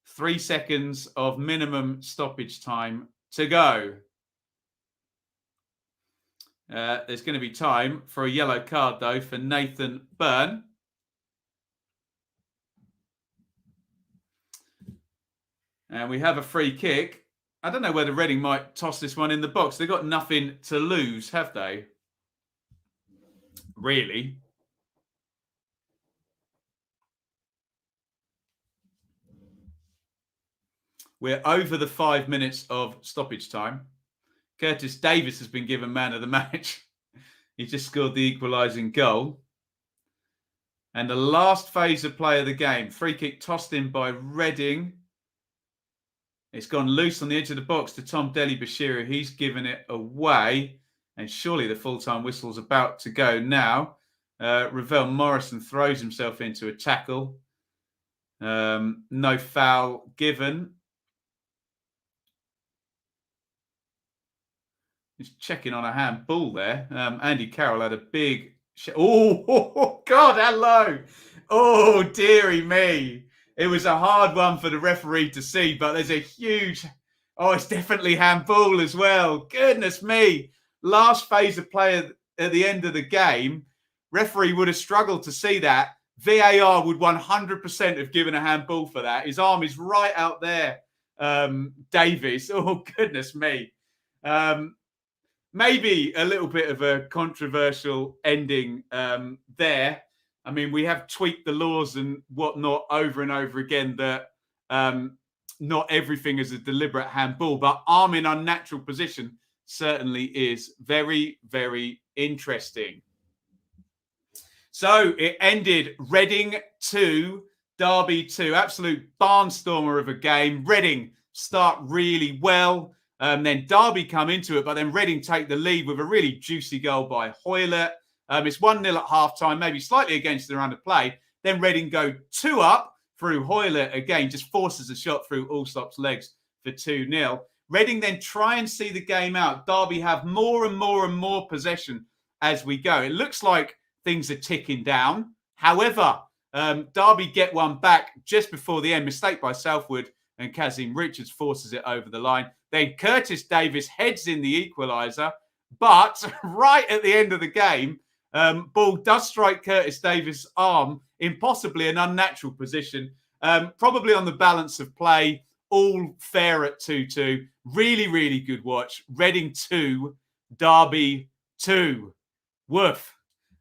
3 seconds of minimum stoppage time to go. There's going to be time for a yellow card, though, for Nathan Byrne. And we have a free kick. I don't know whether Reading might toss this one in the box. They've got nothing to lose, have they? Really? We're over the 5 minutes of stoppage time. Curtis Davis has been given man of the match. He just scored the equalising goal. And the last phase of play of the game. Free kick tossed in by Reading. It's gone loose on the edge of the box to Tom Deli-Bashiru. He's given it away. And surely the full-time whistle's about to go now. Ravel Morrison throws himself into a tackle. No foul given. He's checking on a handball there. Andy Carroll had a big... Oh, God, hello. Oh, dearie me. It was a hard one for the referee to see, but there's a huge... Oh, it's definitely handball as well. Goodness me. Last phase of play at the end of the game, referee would have struggled to see that. VAR would 100% have given a handball for that. His arm is right out there, Davies. Oh, goodness me. Maybe a little bit of a controversial ending there. I mean, we have tweaked the laws and whatnot over and over again that not everything is a deliberate handball, but arm in unnatural position certainly is very, very interesting. So it ended Reading 2, Derby 2. Absolute barnstormer of a game. Reading start really well. Then Derby come into it, but then Reading take the lead with a really juicy goal by Hoylett. It's 1-0 at half-time, maybe slightly against the round of play. Then Reading go 2 up through Hoylett again, just forces a shot through Allsop's legs for 2-0. Reading then try and see the game out. Derby have more and more and more possession as we go. It looks like things are ticking down. However, Derby get one back just before the end. Mistake by Southwood. and Kazim Richards forces it over the line. Then Curtis Davis heads in the equaliser, but right at the end of the game, ball does strike Curtis Davis' arm in possibly an unnatural position, probably on the balance of play, all fair at 2-2. Really, really good watch. Reading 2, Derby 2. Woof.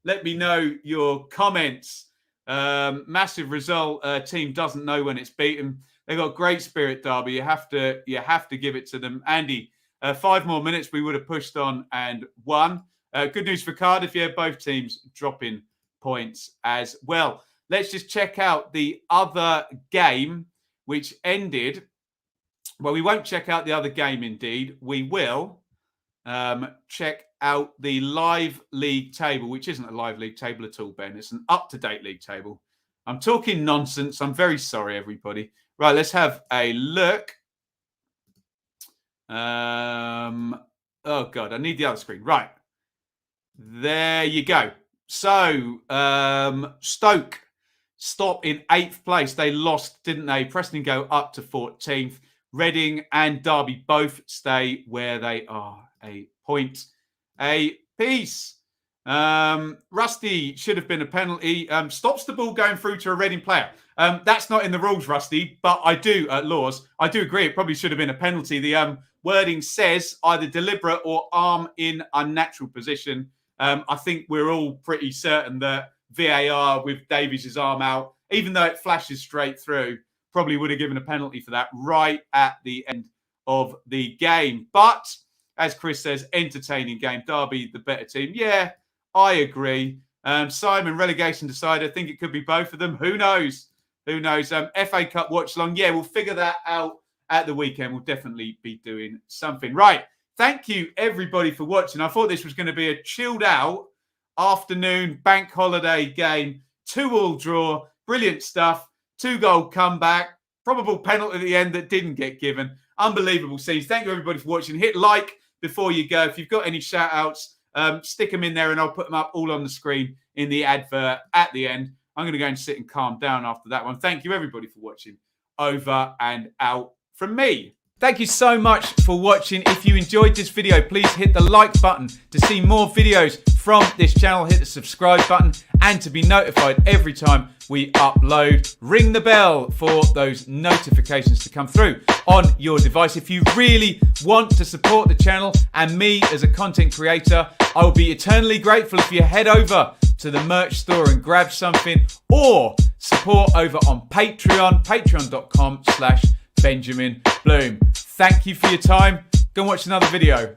Let me know your comments. Massive result. Team doesn't know when it's beaten. They got great spirit, Derby. You have to give it to them. Andy, 5 more minutes, we would have pushed on and won. Good news for Cardiff. Yeah, both teams dropping points as well. Let's just check out the other game, which ended. Well, we won't check out the other game, indeed. We will check out the live league table, which isn't a live league table at all, Ben. It's an up-to-date league table. I'm talking nonsense. I'm very sorry, everybody. Right, let's have a look. Oh, God, I need the other screen. Right. There you go. So, Stoke stop in 8th place. They lost, didn't they? Preston go up to 14th. Reading and Derby both stay where they are. A point apiece. Rusty should have been a penalty. Stops the ball going through to a Reading player. That's not in the rules, Rusty, but I do, laws, I do agree it probably should have been a penalty. The wording says either deliberate or arm in unnatural position. I think we're all pretty certain that VAR with Davies' arm out, even though it flashes straight through, probably would have given a penalty for that right at the end of the game. But as Chris says, entertaining game. Derby, the better team. Yeah, I agree. Simon, relegation decided. I think it could be both of them. Who knows? Who knows? FA Cup watch along. Yeah, we'll figure that out at the weekend. We'll definitely be doing something. Right. Thank you, everybody, for watching. I thought this was going to be a chilled out afternoon bank holiday game. 2-2 draw. Brilliant stuff. 2-goal comeback. Probable penalty at the end that didn't get given. Unbelievable scenes. Thank you, everybody, for watching. Hit like before you go. If you've got any shout outs, stick them in there and I'll put them up all on the screen in the advert at the end. I'm going to go and sit and calm down after that one. Thank you, everybody, for watching. Over and out from me. Thank you so much for watching. If you enjoyed this video, please hit the like button to see more videos from this channel. Hit the subscribe button and to be notified every time we upload. Ring the bell for those notifications to come through on your device. If you really want to support the channel and me as a content creator, I will be eternally grateful if you head over to the merch store and grab something, or support over on Patreon, patreon.com/Benjamin Bloom. Thank you for your time. Go and watch another video.